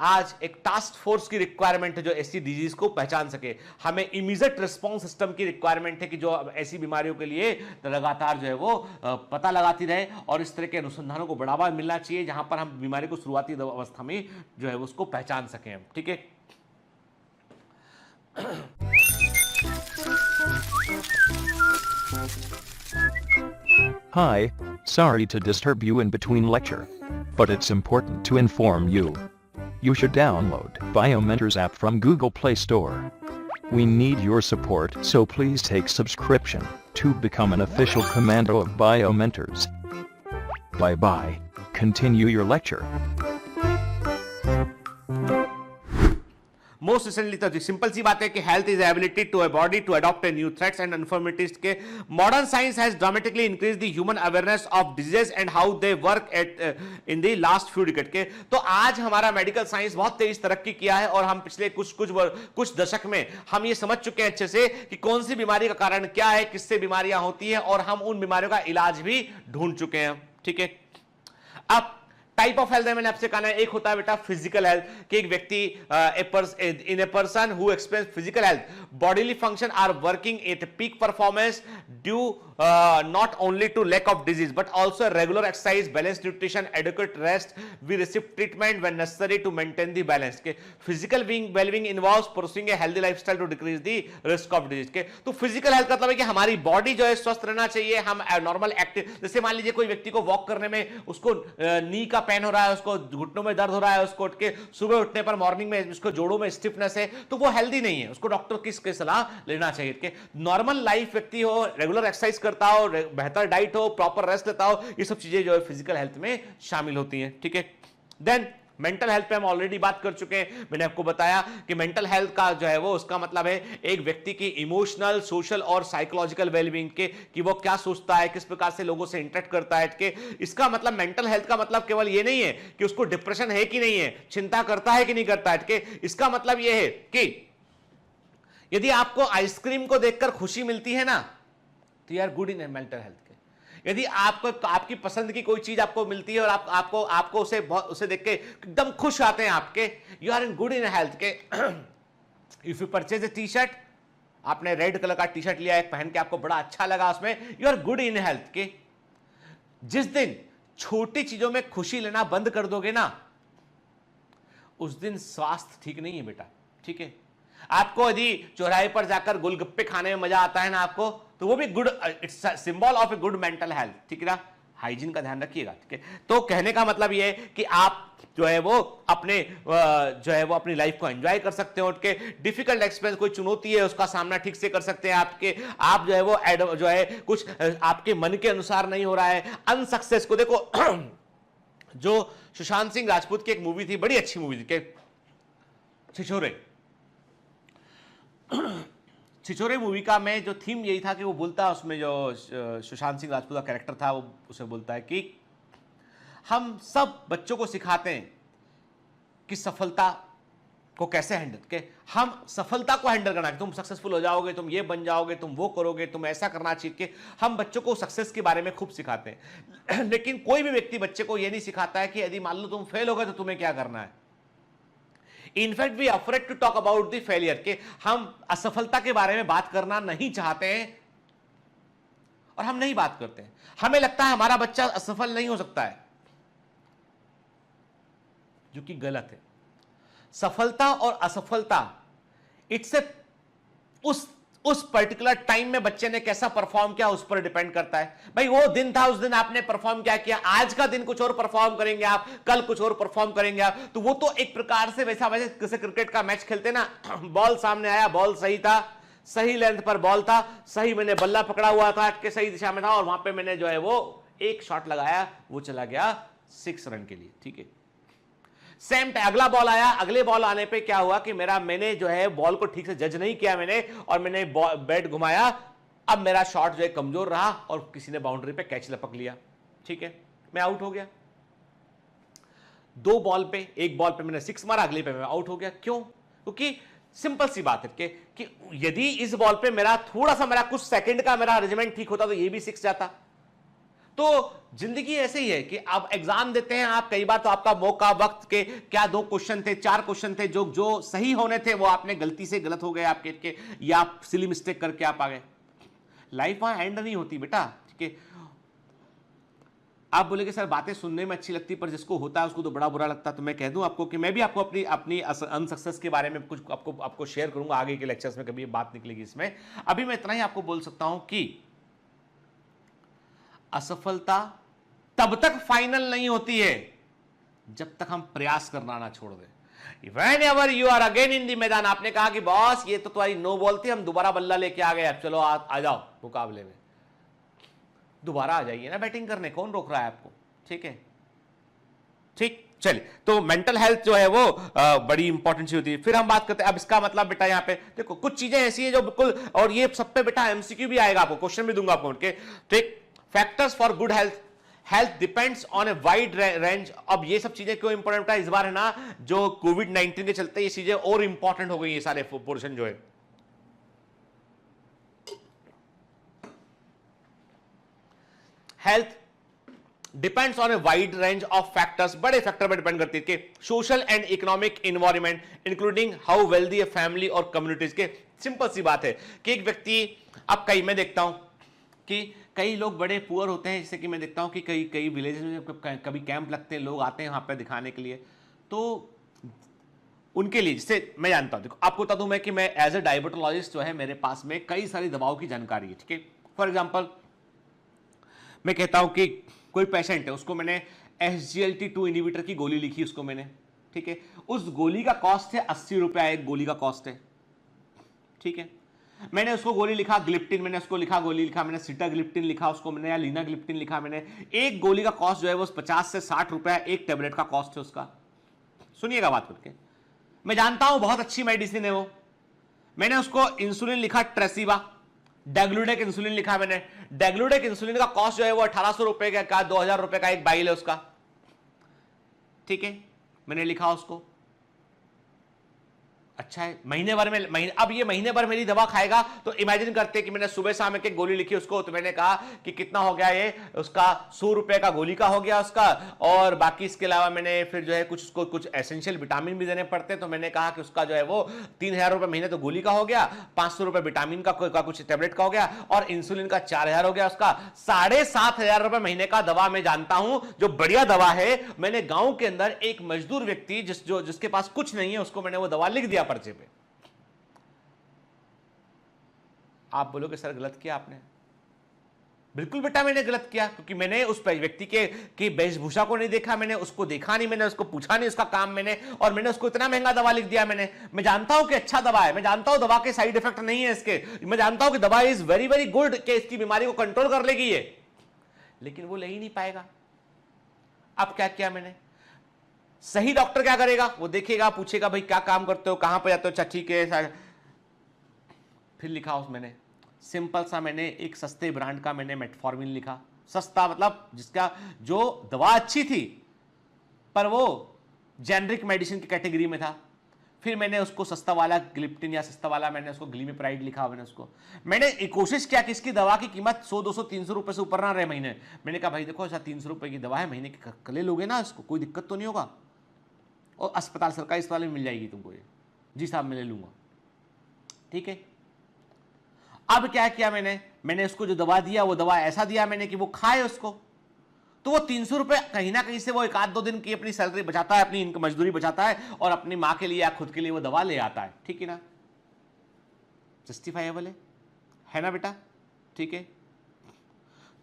S2: आज एक टास्क फोर्स की रिक्वायरमेंट है जो ऐसी डिजीज को पहचान सके। हमें इमीडिएट रिस्पांस सिस्टम की रिक्वायरमेंट है कि जो ऐसी बीमारियों के लिए लगातार जो है वो पता लगाती रहे और इस तरह के अनुसंधानों को बढ़ावा मिलना चाहिए जहां पर हम बीमारी को शुरुआती अवस्था में जो है उसको पहचान सकें। ठीक है।
S3: Hi, sorry to disturb you in between lecture, but it's important to inform you. You should download BioMentors app from Google Play Store. We need your support, so please take subscription to become an official commando of BioMentors. Bye bye. Continue your lecture.
S2: Most recently तो simple सी बात है कि health is ability to a body to adopt new threats and informatives के modern science has dramatically increase the human awareness of diseases and how they work at in the last few decade के। तो आज हमारा medical science बहुत तेज तरक्की किया है और हम पिछले कुछ दशक में हम ये समझ चुके हैं अच्छे से कि कौन सी बीमारी का कारण क्या है, किससे बीमारियां होती हैं और हम उन बीमारियों का इलाज भी ढूंढ चुके हैं। ठीक है। अब टाइप ऑफ हेल्थ है, मैंने आपसे कहा, एक होता है बेटा फिजिकल हेल्थ कि एक व्यक्ति in a person who experience physical health bodily function are working at peak performance due not only to lack of disease but also regular exercise, balance nutrition, adequate rest, we receive treatment when necessary to maintain the balance के। Physical wellbeing involves pursuing a healthy lifestyle to decrease the risk of disease के। तो physical health का मतलब है कि हमारी body जो है स्वस्थ रहना चाहिए, हम नॉर्मल एक्टिव, जैसे मान लीजिए कोई व्यक्ति को वॉक करने में उसको नी का पेन हो रहा है, उसको घुटनों में दर्द हो रहा है, उसको उठ के सुबह उठने पर मॉर्निंग में उसको जोड़ों में स्टिफनेस है, तो वो हेल्दी नहीं है, उसको डॉक्टर की सलाह लेना चाहिए कि नॉर्मल लाइफ व्यक्ति हो, रेगुलर एक्सरसाइज करता हो, बेहतर डाइट हो, प्रॉपर रेस्ट लेता हो, ये सब चीजें जो है फिजिकल हेल्थ में शामिल होती हैं। ठीक है। देन मेंटल हेल्थ पे हम ऑलरेडी बात कर चुके हैं। मैंने आपको बताया कि मेंटल हेल्थ का जो है वो उसका मतलब है एक व्यक्ति की इमोशनल, सोशल और साइकोलॉजिकल वेलबींग के कि वो क्या सोचता है, किस प्रकार से लोगों से इंटरेक्ट करता है कि इसका मतलब मेंटल हेल्थ का मतलब केवल ये नहीं है कि उसको डिप्रेशन है कि नहीं है, चिंता करता है कि नहीं करता है कि इसका मतलब ये है कि यदि आपको आइसक्रीम को देखकर खुशी मिलती है ना तो you are good in mental health. यदि आपको आपकी पसंद की कोई चीज आपको मिलती है और आपको उसे देख के एकदम खुश आते हैं आपके, you are in good in health के। If you purchase a T shirt, आपने रेड कलर का टी शर्ट लिया है, पहन के आपको बड़ा अच्छा लगा उसमें, you are good in health के। जिस दिन छोटी चीजों में खुशी लेना बंद कर दोगे ना, उस दिन स्वास्थ्य ठीक नहीं है बेटा। ठीक है। आपको यदि चौराहे पर जाकर गोलगप्पे खाने में मजा आता है ना आपको, तो वो भी good, it's symbol of a good mental health. ठीक है ना। हाइजीन का ध्यान रखिएगा। ठीक है। तो कहने का मतलब ये है कि आप जो है वो अपने जो है वो अपनी लाइफ को एंजॉय कर सकते हो, उनके डिफिकल्ट एक्सपीरियंस, कोई चुनौती है उसका सामना ठीक से कर सकते हैं। आप जो है वो जो है कुछ आपके मन के अनुसार नहीं हो रहा है, अनसक्सेस को देखो। जो सुशांत सिंह राजपूत की एक मूवी थी, बड़ी अच्छी मूवी थी, छिछोरे। छिछोरे मूवी का में जो थीम यही था कि वो बोलता है उसमें, जो सुशांत सिंह राजपूत का कैरेक्टर था, वो उसे बोलता है कि हम सब बच्चों को सिखाते हैं कि सफलता को कैसे हैंडल के, हम सफलता को हैंडल करना, कि तुम सक्सेसफुल हो जाओगे, तुम ये बन जाओगे, तुम वो करोगे, तुम ऐसा करना चाहिए, कि हम बच्चों को सक्सेस के बारे में खूब सिखाते हैं। लेकिन कोई भी व्यक्ति बच्चे को यह नहीं सिखाता है कि यदि मान लो तुम फेल हो गए तो तुम्हें क्या करना है। In fact we afraid to talk about the failure, के हम असफलता के बारे में बात करना नहीं चाहते हैं और हम नहीं बात करते हैं। हमें लगता है हमारा बच्चा असफल नहीं हो सकता है, जो कि गलत है। सफलता और असफलता इट्स उस पर्टिकुलर टाइम में बच्चे ने कैसा परफॉर्म किया उस पर डिपेंड करता है। भाई वो दिन था, उस दिन आपने परफॉर्म क्या किया, आज का दिन कुछ और परफॉर्म करेंगे आप, कल कुछ और परफॉर्म करेंगे आप, तो वो तो एक प्रकार से वैसे जैसे क्रिकेट का मैच खेलते ना, बॉल सामने आया, बॉल सही था, सही लेंथ पर बॉल था, सही मैंने बल्ला पकड़ा हुआ था कि सही दिशा में था और वहां पे मैंने जो है वो एक शॉट लगाया, वो चला गया 6 रन के लिए। ठीक है। सेम अगला बॉल आया, अगले बॉल आने पे क्या हुआ कि मैंने जो है बॉल को ठीक से जज नहीं किया मैंने, और मैंने बैट घुमाया, अब मेरा शॉट जो है कमजोर रहा और किसी ने बाउंड्री पे कैच लपक लिया। ठीक है। मैं आउट हो गया। 2 बॉल पे, एक बॉल पे मैंने 6 मारा, अगले पे मैं आउट हो गया। क्यों? क्योंकि सिंपल सी बात है कि यदि इस बॉल पे मेरा थोड़ा सा कुछ सेकंड का मेरा अरेंजमेंट ठीक होता तो ये भी 6 जाता। तो जिंदगी ऐसे ही है कि आप एग्जाम देते हैं, आप कई बार तो आपका मौका वक्त के क्या 2 क्वेश्चन थे, 4 क्वेश्चन थे, जो सही होने थे वो आपने गलती से गलत हो गए आपके के, या आप सिली मिस्टेक करके आप आ गए। लाइफ वहां एंड नहीं होती बेटा, ठीक है। आप बोले कि सर बातें सुनने में अच्छी लगती, पर जिसको होता है उसको तो बड़ा बुरा लगता है। तो मैं कह दूं आपको कि मैं भी आपको अपनी अनसक्सेस के बारे में कुछ आपको शेयर करूंगा आगे के लेक्चर्स में, कभी ये बात निकलेगी इसमें। अभी मैं इतना ही आपको बोल सकता हूं कि असफलता तब तक फाइनल नहीं होती है जब तक हम प्रयास करना ना छोड़ दें। Whenever you are again in the मैदान, आपने कहा कि बॉस ये तो तुम्हारी नो बॉल थी, हम दोबारा बल्ला लेके आ गए, अब चलो आ जाओ मुकाबले में, दोबारा आ जाइए ना बैटिंग करने, कौन रोक रहा है आपको, ठीक है। ठीक, चलिए, तो मेंटल हेल्थ जो है वो बड़ी इंपॉर्टेंट चीज होती है। फिर हम बात करते हैं, अब इसका मतलब बेटा यहाँ पे देखो कुछ चीजें ऐसी है जो बिल्कुल, और ये सब पे बेटा एमसीक्यू भी आएगा, आपको क्वेश्चन भी दूंगा आपको उनके, ठीक। Factors for good health depends on a wide range. अब ये सब चीजें क्यों इंपॉर्टेंट है, इस बार है ना जो कोविड-19 के चलते ये चीजें और इंपॉर्टेंट हो गई, ये सारे पोर्शन जो है। Health depends on a wide range of factors, बड़े फैक्टर पर डिपेंड करती है कि social and economic environment including how wealthy a family और कम्युनिटीज के। सिंपल सी बात है कि एक व्यक्ति, अब कई मैं देखता हूं कि कई लोग बड़े पुअर होते हैं, जैसे कि मैं देखता हूं कि कई विलेज में कभी कैंप लगते हैं, लोग आते हैं वहां पे दिखाने के लिए, तो उनके लिए, जैसे मैं जानता हूं, देखो आपको बता दूं मैं कि मैं एज ए डायबिटोलॉजिस्ट जो है मेरे पास में कई सारी दवाओं की जानकारी है, ठीक है। फॉर एग्जाम्पल मैं कहता हूं कि कोई पेशेंट है, उसको मैंने SGLT2 इनहिबिटर की गोली लिखी उसको मैंने, ठीक है। उस गोली का कॉस्ट है 80 रुपया, एक गोली का कॉस्ट है, ठीक है। मैंने उसको गोली लिखा ग्लिप्टिन, मैंने उसको लिखा गोली लिखा, मैंने सिटाग्लिप्टिन लिखा उसको मैंने, या लीनाग्लिप्टिन लिखा मैंने। एक गोली का कॉस्ट जो है वो 50 से 60 रुपया एक टेबलेट का कॉस्ट है उसका। सुनिएगा बात करके, मैं जानता हूं बहुत अच्छी मेडिसिन है वो। मैंने उसको इंसुलिन लिखा ट्रेसिबा, डेग्लूडेक इंसुलिन लिखा मैंने। डेग्लूडेक इंसुलिन का कॉस्ट जो है वो 1800 रुपए का 2000 रुपए का एक बाइल है उसका, ठीक है। मैंने लिखा उसको, अच्छा है, महीने भर में अब ये महीने भर मेरी दवा खाएगा, तो इमेजिन करते कि मैंने सुबह शाम एक गोली लिखी उसको, तो मैंने कहा कि कितना हो गया ये उसका, 100 रुपए का गोली का हो गया उसका, और बाकी इसके अलावा मैंने फिर जो है कुछ उसको कुछ एसेंशियल विटामिन भी देने पड़ते हैं, तो मैंने कहा कि उसका जो है वो 3000 रुपए महीने तो गोली का हो गया, 500 रुपए विटामिन का कुछ टेबलेट का हो गया, और इंसुलिन का 4000 हो गया उसका, 7500 रुपए महीने का दवा मैं जानता हूं जो बढ़िया दवा है। मैंने गांव के अंदर एक मजदूर व्यक्ति जिसके पास कुछ नहीं है, उसको मैंने वो दवा लिख दिया पर्चे पे। आप बोलोगे सर गलत किया आपने, बिल्कुल बेटा मैंने गलत किया, क्योंकि मैंने उस व्यक्ति की वेशभूषा को नहीं देखा, मैंने उसको देखा नहीं, मैंने उसको पूछा नहीं उसका काम मैंने, और मैंने उसको इतना महंगा दवा लिख दिया मैंने। मैं जानता हूं कि अच्छा दवा है, मैं जानता हूं दवा के साइड इफेक्ट नहीं है इसके, मैं जानता हूं कि दवा इज वेरी वेरी गुड, कि इसकी बीमारी को कंट्रोल कर लेगी ये, लेकिन वो ले ही नहीं पाएगा। अब क्या किया मैंने, सही डॉक्टर क्या करेगा, वो देखेगा, पूछेगा भाई क्या काम करते हो, कहां पर जाते हो, अच्छा ठीक है, फिर लिखा उस मैंने सिंपल सा, मैंने एक सस्ते ब्रांड का मैंने मेटफॉर्मिन लिखा, सस्ता मतलब जिसका जो दवा अच्छी थी पर वो जेनरिक मेडिसिन की कैटेगरी में था। फिर मैंने उसको सस्ता वाला ग्लिप्टिन या सस्ता वाला मैंने उसको ग्लिमिप्राइड लिखा, मैंने कोशिश किया कि इसकी दवा की कीमत 100, 200, 300 रुपए से ऊपर ना रहे महीने। मैंने कहा भाई देखो ऐसा 300 रुपए की दवा है, महीने की ले लोगे ना, इसको कोई दिक्कत तो नहीं होगा, और अस्पताल सरकारी अस्पताल में मिल जाएगी तुमको ये। जी साहब मैं ले लूंगा, ठीक है। अब क्या किया मैंने उसको जो दवा दिया वो दवा ऐसा दिया मैंने कि वो खाए उसको, तो वो 300 रुपए कहीं ना कहीं से वो 1-2 दिन की अपनी सैलरी बचाता है, अपनी इनकम मजदूरी बचाता है, और अपनी मां के लिए या खुद के लिए वो दवा ले आता है, ठीक है ना, जस्टिफाइबल है ना बेटा, ठीक है।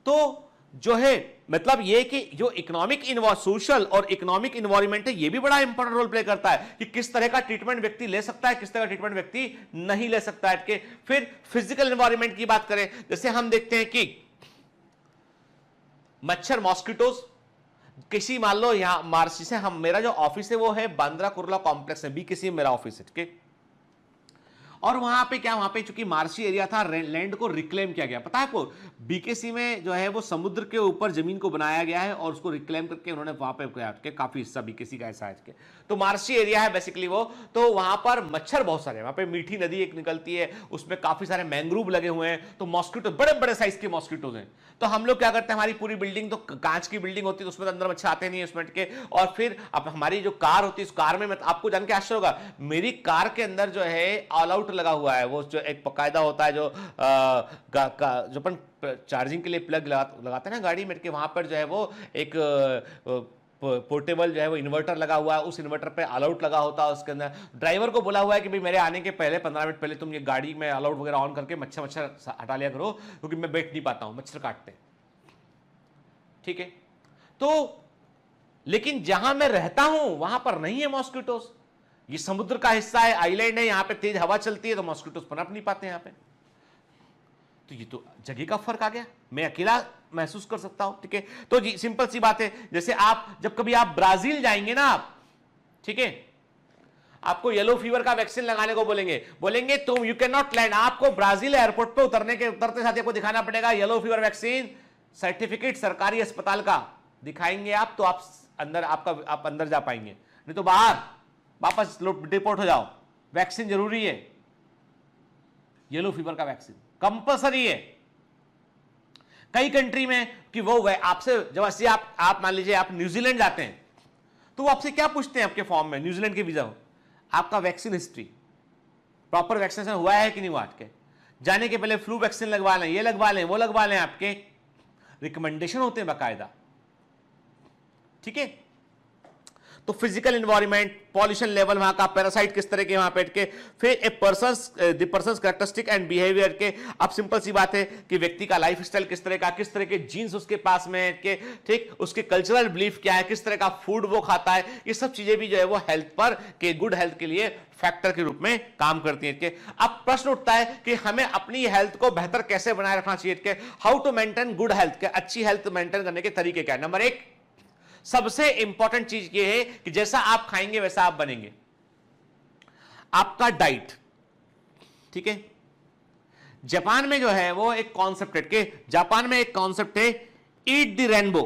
S2: तो जो है मतलब ये कि जो इकोनॉमिक सोशल और इकोनॉमिक इन्वायरमेंट है, ये भी बड़ा इंपॉर्टेंट रोल प्ले करता है कि किस तरह का ट्रीटमेंट व्यक्ति ले सकता है, किस तरह का ट्रीटमेंट व्यक्ति नहीं ले सकता है। कि फिर फिजिकल एनवायरनमेंट की बात करें, जैसे हम देखते हैं कि मच्छर मॉस्किटोज, किसी मान लो यहां मार्सी से मेरा जो ऑफिस है वो है बांद्रा कुर्ला कॉम्प्लेक्स है, BKC मेरा ऑफिस है, ठीक है। और वहां पे क्या, वहां पे चूंकि मार्शी एरिया था, लैंड को रिक्लेम किया गया। पता है आपको, बीकेसी में जो है वो समुद्र के ऊपर जमीन को बनाया गया है और उसको रिक्लेम करके उन्होंने वहां पे काफी हिस्सा बीकेसी का ऐसा है। तो मार्शी एरिया है बेसिकली वो, तो वहां पर मच्छर बहुत सारे, वहां पे मीठी नदी एक निकलती है, उसमें काफी सारे मैंग्रोव लगे हुए हैं, तो मॉस्किटो बड़े बड़े साइज के मॉस्किटोज हैं। तो हम लोग क्या करते हैं, हमारी पूरी बिल्डिंग तो कांच की बिल्डिंग होती है, तो उसमें तो अंदर मच्छर आते नहीं है उसमें के। और फिर अब हमारी जो कार होती है, उस कार में आपको जान के आश्चर्य होगा, मेरी कार के अंदर जो है ऑल आउट लगा हुआ है, वो जो एक बकायदा होता है जो जो अपन चार्जिंग के लिए प्लग लगाते हैं ना गाड़ी में के, वहां पर जो है वो एक पोर्टेबल जो है वो इन्वर्टर लगा हुआ है, उस इन्वर्टर पे ऑल आउट लगा होता है उसके अंदर। ड्राइवर को बोला हुआ है कि भाई मेरे आने के पहले 15 मिनट पहले तुम ये गाड़ी में ऑल आउट वगैरह ऑन करके मच्छर हटा लिया करो, क्योंकि मैं बैठ नहीं पाता हूं, मच्छर काटते हैं। ठीक है, तो लेकिन जहां मैं रहता हूं वहां पर नहीं है मॉस्किटोस। ये समुद्र का हिस्सा है, आइलैंड है, यहां पे तेज हवा चलती है, तो मॉस्किटोस पनप नहीं पाते यहां पे। तो ये तो जगह का फर्क आ गया, मैं अकेला महसूस कर सकता हूं। ठीक है, तो जी सिंपल सी बात है, जैसे आप जब कभी आप ब्राजील जाएंगे ना आप, ठीक है, आपको येलो फीवर का वैक्सीन लगाने को बोलेंगे तुम यू कैन नॉट लैंड। आपको ब्राजील एयरपोर्ट पे उतरते साथ आपको दिखाना पड़ेगा येलो फीवर वैक्सीन सर्टिफिकेट सरकारी अस्पताल का दिखाएंगे आप, तो आप अंदर जा पाएंगे, नहीं तो बाहर वापस डिपोर्ट हो जाओ। वैक्सीन जरूरी है, येलो फीवर का वैक्सीन कंपलसरी है कई कंट्री में कि वो आपसे जब ऐसे आप मान लीजिए आप न्यूजीलैंड जाते हैं, तो वो आपसे क्या पूछते हैं आपके फॉर्म में, न्यूजीलैंड के वीजा हो, आपका वैक्सीन हिस्ट्री, प्रॉपर वैक्सीनेशन हुआ है कि नहीं हुआ आपके, जाने के पहले फ्लू वैक्सीन लगवा लें, ये लगवा लें, वो लगवा लें, आपके रिकमेंडेशन होते हैं बाकायदा। ठीक है, तो फिजिकल एनवायरनमेंट, पॉल्यूशन लेवल वहां का, पैरासाइट किस तरह के वहां पे के, फिर ए पर्सन्स कैरेक्टरिस्टिक एंड बिहेवियर के। अब सिंपल सी बात है कि व्यक्ति का लाइफस्टाइल किस तरह का, किस तरह के जीन्स उसके पास में है के, ठीक, उसके कल्चरल बिलीफ क्या है, किस तरह का फूड वो खाता है, ये सब चीजें भी जो है वो हेल्थ पर के गुड हेल्थ के लिए फैक्टर के रूप में काम करती है। के अब प्रश्न उठता है कि हमें अपनी हेल्थ को बेहतर कैसे बनाए रखना चाहिए, के how to maintain good health, के अच्छी हेल्थ मेंटेन करने के तरीके क्या है। नंबर एक, सबसे इंपॉर्टेंट चीज यह है कि जैसा आप खाएंगे वैसा आप बनेंगे, आपका डाइट। ठीक है, जापान में जो है वो एक कॉन्सेप्ट है कि जापान में एक कॉन्सेप्ट है ईट द रेनबो,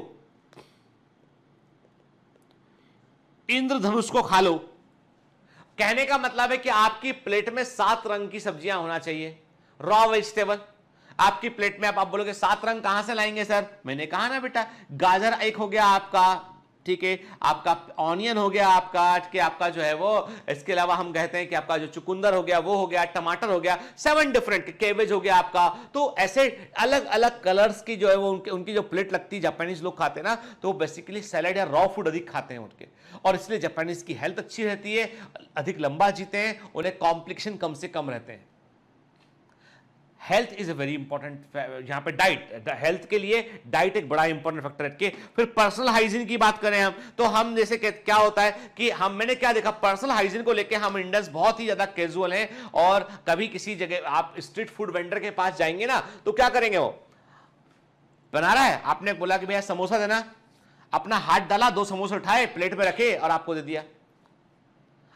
S2: इंद्रधनुष को खा लो। कहने का मतलब है कि आपकी प्लेट में 7 रंग की सब्जियां होना चाहिए, रॉ वेजिटेबल आपकी प्लेट में। आप बोलोगे 7 रंग कहां से लाएंगे सर, मैंने कहा ना बेटा, गाजर एक हो गया आपका, ठीक है, आपका ऑनियन हो गया आपका, कि आपका जो है वो, इसके अलावा हम कहते हैं कि आपका जो चुकंदर हो गया वो हो गया, टमाटर हो गया, 7 डिफरेंट, केबेज हो गया आपका। तो ऐसे अलग अलग कलर्स की जो है वो उनकी जो प्लेट लगती है, जापानीज लोग खाते हैं ना, तो बेसिकली सैलेड या रॉ फूड अधिक खाते हैं उनके, और इसलिए जापानीज की हेल्थ अच्छी रहती है, अधिक लंबा जीते हैं, उन्हें कॉम्प्लिकेशन कम से कम रहते हैं। Health is a very important, यहां पे डाइट, हेल्थ के लिए डाइट एक बड़ा इंपॉर्टेंट फैक्टर है। फिर पर्सनल हाइजीन की बात करें हम, तो हम जैसे क्या होता है कि मैंने क्या देखा, पर्सनल हाइजीन को लेके हम इंडियंस बहुत ही ज्यादा कैजुअल हैं, और कभी किसी जगह आप स्ट्रीट फूड वेंडर के पास जाएंगे ना, तो क्या करेंगे, वो बना रहा है, आपने बोला कि भैया समोसा देना, अपना हाथ डाला, 2 समोसे उठाए, प्लेट में रखे और आपको दे दिया।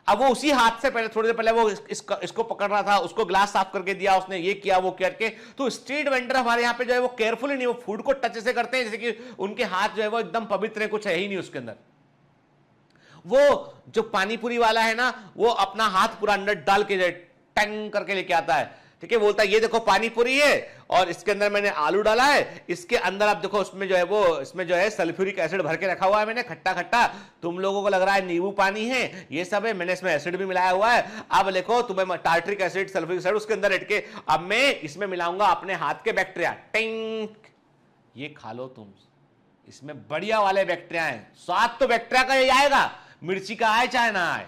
S2: अब वो उसी हाथ से पहले, थोड़ी देर पहले वो इसको पकड़ रहा था, उसको ग्लास साफ करके दिया, उसने ये किया वो करके। तो स्ट्रीट वेंडर हमारे यहाँ पे जो है वो केयरफुल ही नहीं, वो फूड को टच ऐसे करते हैं जैसे कि उनके हाथ जो है वो एकदम पवित्र है, कुछ है ही नहीं उसके अंदर। वो जो पानीपुरी वाला है ना, वो अपना हाथ पूरा अंदर डाल के टंग करके लेके आता है, ठीक है, बोलता है ये देखो पानीपुरी है और इसके अंदर मैंने आलू डाला है, इसके अंदर आप देखो उसमें जो है वो, इसमें जो है सल्फ्यूरिक एसिड भर के रखा हुआ है मैंने, खट्टा खट्टा, तुम लोगों को लग रहा है नींबू पानी है, ये सब है, मैंने इसमें एसिड भी मिलाया हुआ है, अब देखो तुम्हें टार्ट्रिक एसिड, सल्फ्यूरिक एसिड उसके अंदर के, अब मैं इसमें मिलाऊंगा अपने हाथ के बैक्टीरिया, टिंग, ये खा लो तुम, इसमें बढ़िया वाले बैक्टीरिया हैं, स्वाद तो बैक्टीरिया का ही आएगा, मिर्ची का आए चाहे ना आए।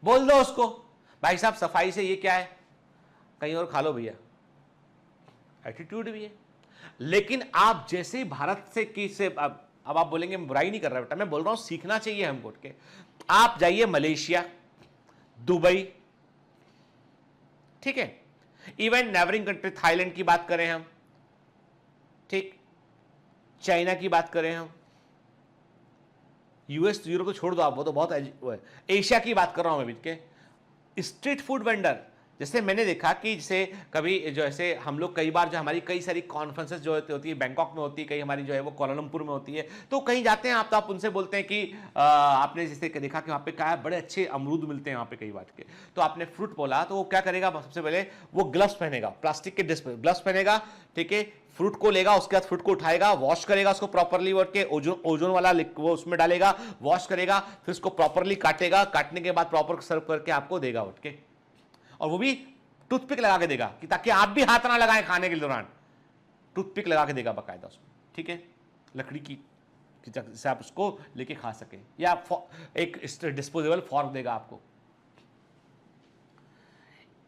S2: बोल दो उसको भाई साहब सफाई से ये क्या है, कहीं और खा लो भैया, एटीट्यूड भी है। लेकिन आप जैसे ही भारत से अब आप बोलेंगे मैं बुराई नहीं कर रहा बेटा, मैं बोल रहा हूं सीखना चाहिए हमको के। आप जाइए मलेशिया, दुबई, ठीक है, इवन नेबरिंग कंट्री थाईलैंड की बात करें हम, ठीक, चाइना की बात करें हम, यूएस यूरोप तो छोड़ दो आप, वो तो बहुत एशिया की बात कर रहा हूं मैं बीच के, स्ट्रीट फूड वेंडर, जैसे मैंने देखा कि जैसे कभी जो ऐसे हम लोग कई बार जो हमारी कई सारी कॉन्फ्रेंसेस जो होती है बैंकॉक में होती है, कहीं हमारी जो है वो कोलालमपुर में होती है, तो कहीं जाते हैं आप तो आप उनसे बोलते हैं कि आपने जैसे देखा कि वहाँ पे क्या है, बड़े अच्छे अमरूद मिलते हैं वहाँ पे कई बार के, तो आपने फ्रूट बोला तो वो क्या करेगा, सबसे पहले वो ग्लव्स पहनेगा, प्लास्टिक के ग्लव्स पहनेगा, ठीक है, फ्रूट को लेगा, उसके बाद फ्रूट को उठाएगा, वॉश करेगा उसको प्रॉपरली, उठ के ओजोन वाला वो उसमें डालेगा, वॉश करेगा, फिर उसको प्रॉपरली काटेगा, काटने के बाद प्रॉपर सर्व करके आपको देगा उठ के, और वो भी टूथपिक लगा के देगा कि ताकि आप भी हाथ ना लगाएं खाने के दौरान, टूथपिक लगा के देगा बाकायदा उसमें, ठीक है, लकड़ी की जिससे आप उसको लेके खा सके, या एक डिस्पोजेबल फॉर्क देगा आपको।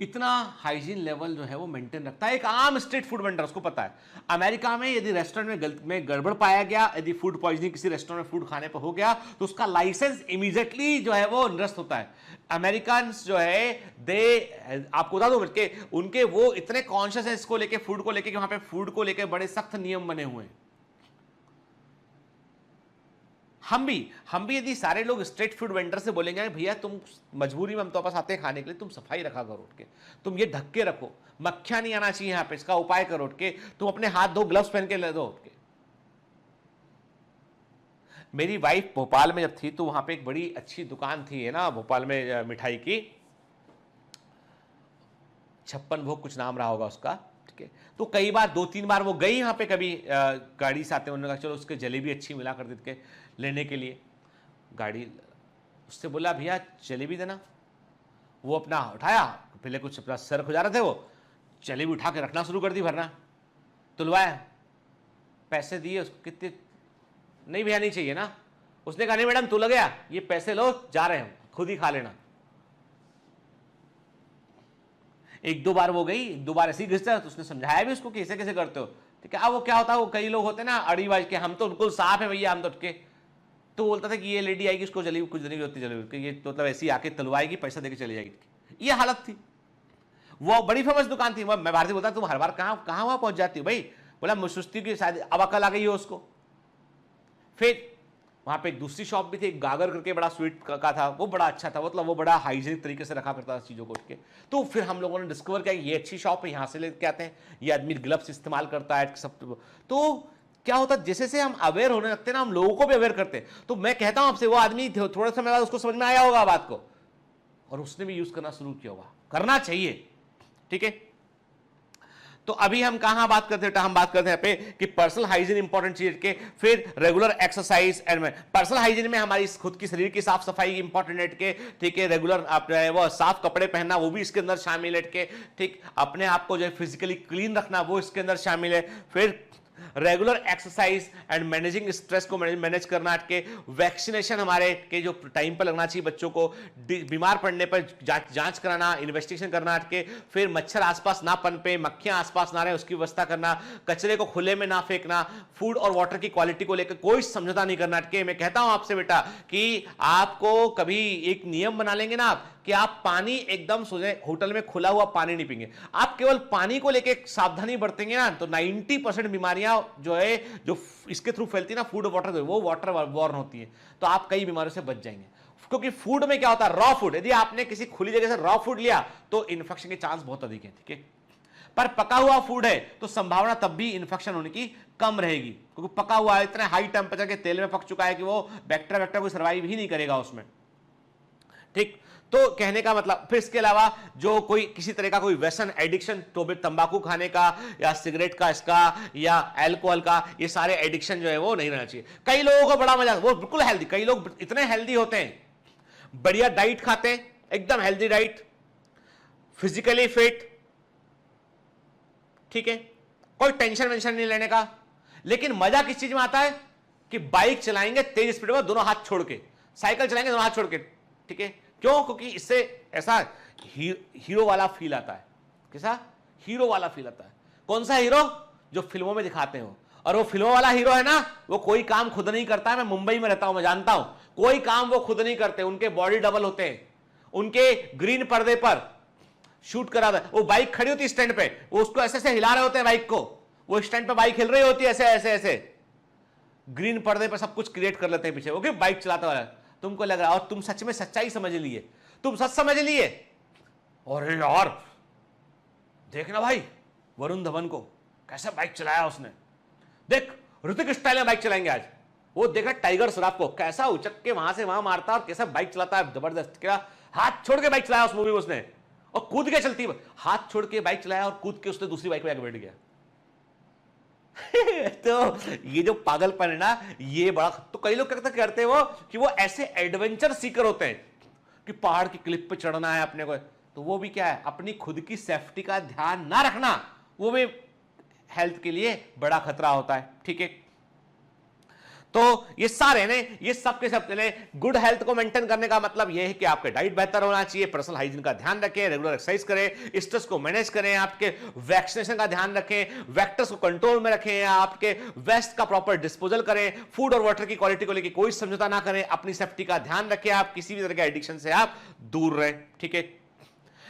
S2: इतना हाइजीन लेवल जो है वो मेंटेन रखता है एक आम स्ट्रीट फूड वेंडर, उसको पता है। अमेरिका में यदि रेस्टोरेंट में गड़बड़ पाया गया, यदि फूड पॉइजनिंग किसी रेस्टोरेंट में फूड खाने पर हो गया, तो उसका लाइसेंस इमीडिएटली जो है वो निरस्त होता है। अमेरिकन जो है आपको बता दो बल्कि उनके वो इतने कॉन्शियस है इसको लेके, फूड को लेके, कि वहां पे फूड को लेके बड़े सख्त नियम बने हुए हैं। हम भी यदि सारे लोग स्ट्रीट फूड वेंडर से बोलेंगे भैया तुम मजबूरी में हम तो पास आते हैं खाने के लिए, तुम सफाई रखा करो उठ के, तुम ये ढक के रखो, मक्खियां नहीं आना चाहिए यहाँ पे, इसका उपाय करो उठ के, तुम अपने हाथ धो, ग्लव्स पहन के ले दो उठ के। मेरी वाइफ भोपाल में जब थी तो वहां पे एक बड़ी अच्छी दुकान थी है ना भोपाल में मिठाई की, 56 भोग कुछ नाम रहा होगा उसका, ठीक है। तो कई बार 2-3 बार वो गई यहाँ पे, कभी गाड़ी से आते उन्होंने कहा चलो उसके जलेबी अच्छी मिला करती थी लेने के लिए, गाड़ी उससे बोला भैया जलेबी देना, वो अपना उठाया, पहले कुछ अपना सर खुजा रहे थे, वो जलेबी उठा के रखना शुरू कर दी, भरना, तुलवाया, पैसे दिए उसको, कितने, नहीं भैया नहीं चाहिए ना, उसने कहा नहीं मैडम तुल गया, ये पैसे लो, जा रहे हैं खुद ही खा लेना। 1-2 बार वो गई, 1-2 बार ऐसे ही घिसता, तो उसने समझाया भी उसको कि ऐसे कैसे करते हो, ठीक है। अब वो क्या होता है, वो कई लोग होते हैं ना अड़ीबाज के, हम तो बिल्कुल साफ है भैया हम तो उठ के, तो बोलता था कि ये लेडी आएगी उसको जलेबी कुछ नहीं होती, जलेबी ये तो मतलब ऐसी आके तलवाएगी, पैसा देके चली जाएगी, ये हालत थी। वो बड़ी फेमस दुकान थी, मैं भारती बोलता तुम हर बार कहाँ वहां पहुंच जाती हो भाई, बोला मुझुस्ती की शायद अब अकल आ गई हो उसको। फिर वहां पे एक दूसरी शॉप भी थी, गागर करके बड़ा स्वीट का था, वो बड़ा अच्छा था, मतलब वो बड़ा हाइजीनिक तरीके से रखा करता था चीज़ों को उठ के। तो फिर हम लोगों ने डिस्कवर किया ये अच्छी शॉप है, यहाँ से लेके आते हैं, ये आदमी ग्लव्स इस्तेमाल करता है सब। तो क्या होता है जैसे से हम अवेयर होने लगते हैं ना, हम लोगों को भी अवेयर करते हैं। तो मैं कहता हूं आपसे, वो आदमी थोड़ा समय बाद उसको समझ में आया होगा बात को, और उसने भी यूज करना शुरू किया होगा, करना चाहिए, ठीक है। तो अभी हम कहां बात करते हैं, हम बात करते हैं पे कि पर्सनल हाइजीन इंपॉर्टेंट चीज के, फिर regular exercise and personal hygiene में हमारी खुद की शरीर की साफ सफाई इंपॉर्टेंट है के, ठीक है। रेगुलर आप वो साफ कपड़े पहनना वो भी इसके अंदर शामिल है के, ठीक। अपने आप को जो है फिजिकली क्लीन रखना वो इसके अंदर शामिल है। फिर regular exercise and managing stress को मैनेज करना के, वैक्सीनेशन हमारे के जो टाइम पर लगना चाहिए बच्चों को, बीमार पड़ने पर जांच कराना, इन्वेस्टिगेशन करना के, फिर मच्छर आसपास ना पनपे, मक्खियां आसपास ना रहे उसकी व्यवस्था करना, कचरे को खुले में ना फेंकना, फूड और वाटर की क्वालिटी को लेकर कोई समझौता नहीं करना के। मैं कहता हूं आपसे बेटा कि आपको कभी एक नियम बना लेंगे ना आप कि आप पानी एकदम सोचे होटल में खुला हुआ पानी नहीं पीएंगे, आप केवल पानी को लेके सावधानी बरतेंगे ना, तो 90% बीमारियां जो है जो इसके थ्रू फैलती है ना, फूड वाटर, वो वाटर बॉर्न होती है, तो आप कई बीमारियों से बच जाएंगे। क्योंकि फूड में क्या होता है, रॉ फूड, यदि आपने किसी खुली जगह से रॉ फूड लिया तो इन्फेक्शन के चांस बहुत अधिक है, ठीक है। पर पका हुआ फूड है तो संभावना तब भी इन्फेक्शन होने की कम रहेगी, क्योंकि पका हुआ है, इतने हाई टेम्परेचर के तेल में पक चुका है कि वो बैक्टीरिया कोई सर्वाइव ही नहीं करेगा उसमें, ठीक। तो कहने का मतलब, फिर इसके अलावा जो कोई किसी तरह का कोई व्यसन एडिक्शन, तो भी तंबाकू खाने का या सिगरेट का इसका या अल्कोहल का, ये सारे एडिक्शन जो है वो नहीं रहना चाहिए। कई लोगों को बड़ा मजा, वो बिल्कुल हेल्दी, कई लोग इतने हेल्दी होते हैं, बढ़िया डाइट खाते हैं, एकदम हेल्दी डाइट, फिजिकली फिट, ठीक है, कोई टेंशन वेंशन नहीं लेने का। लेकिन मजा किस चीज में आता है कि बाइक चलाएंगे तेज स्पीड में दोनों हाथ छोड़ के, साइकिल चलाएंगे दोनों हाथ छोड़ के, ठीक है। क्यों? क्योंकि इससे ऐसा हीरो वाला फील आता है। कैसा? हीरो वाला फील आता है। कौन सा हीरो? जो फिल्मों में दिखाते हो। और वो फिल्मों वाला हीरो है ना, वो कोई काम खुद नहीं करता है। मैं मुंबई में रहता हूं, मैं जानता हूं, कोई काम वो खुद नहीं करते, उनके बॉडी डबल होते हैं, उनके ग्रीन पर्दे पर शूट करा था। वो बाइक खड़ी होती स्टैंड पे, वो उसको ऐसे ऐसे हिला रहे होते हैं बाइक को, वो स्टैंड पे बाइक हिल रही होती है, ऐसे ऐसे ऐसे ग्रीन पर्दे पर सब कुछ क्रिएट कर लेते हैं पीछे, ओके, बाइक चलाता हुआ तुमको लग रहा है। और तुम सच में सच्चाई समझ लिए, तुम सच समझ लिए अरे यार देखना भाई वरुण धवन को कैसे बाइक चलाया उसने, देख ऋतिक स्टाइल में बाइक चलाएंगे आज। वो देखा टाइगर श्रॉफ को कैसा उचक के वहां से वहां मारता है और कैसा बाइक चलाता है जबरदस्त, क्या हाथ छोड़ के बाइक चलाया उस मूवी में उसने और कूद के चलती, हाथ छोड़ के बाइक चलाया और कूद के उसने दूसरी बाइक पे आके बैठ गया। तो ये जो पागलपन है ना, ये बड़ा, तो कई लोग क्या करते हैं वो कि वो ऐसे एडवेंचर सीकर होते हैं कि पहाड़ की क्लिप पे चढ़ना है अपने को, तो वो भी क्या है अपनी खुद की सेफ्टी का ध्यान ना रखना, वो भी हेल्थ के लिए बड़ा खतरा होता है। ठीक है, तो ये सारे ने ये सब के सब चले। गुड हेल्थ को मेंटेन करने का मतलब ये है कि आपके डाइट बेहतर होना चाहिए, पर्सनल हाइजीन का ध्यान रखें, रेगुलर एक्सरसाइज करें, स्ट्रेस को मैनेज करें, आपके वैक्सीनेशन का ध्यान रखें, वेक्टर्स को कंट्रोल में रखें, आपके वेस्ट का प्रॉपर डिस्पोजल करें, फूड और वाटर की क्वालिटी को लेकर कोई समझौता ना करें, अपनी सेफ्टी का ध्यान रखें, आप किसी भी तरह के एडिक्शन से आप दूर रहें। ठीक है,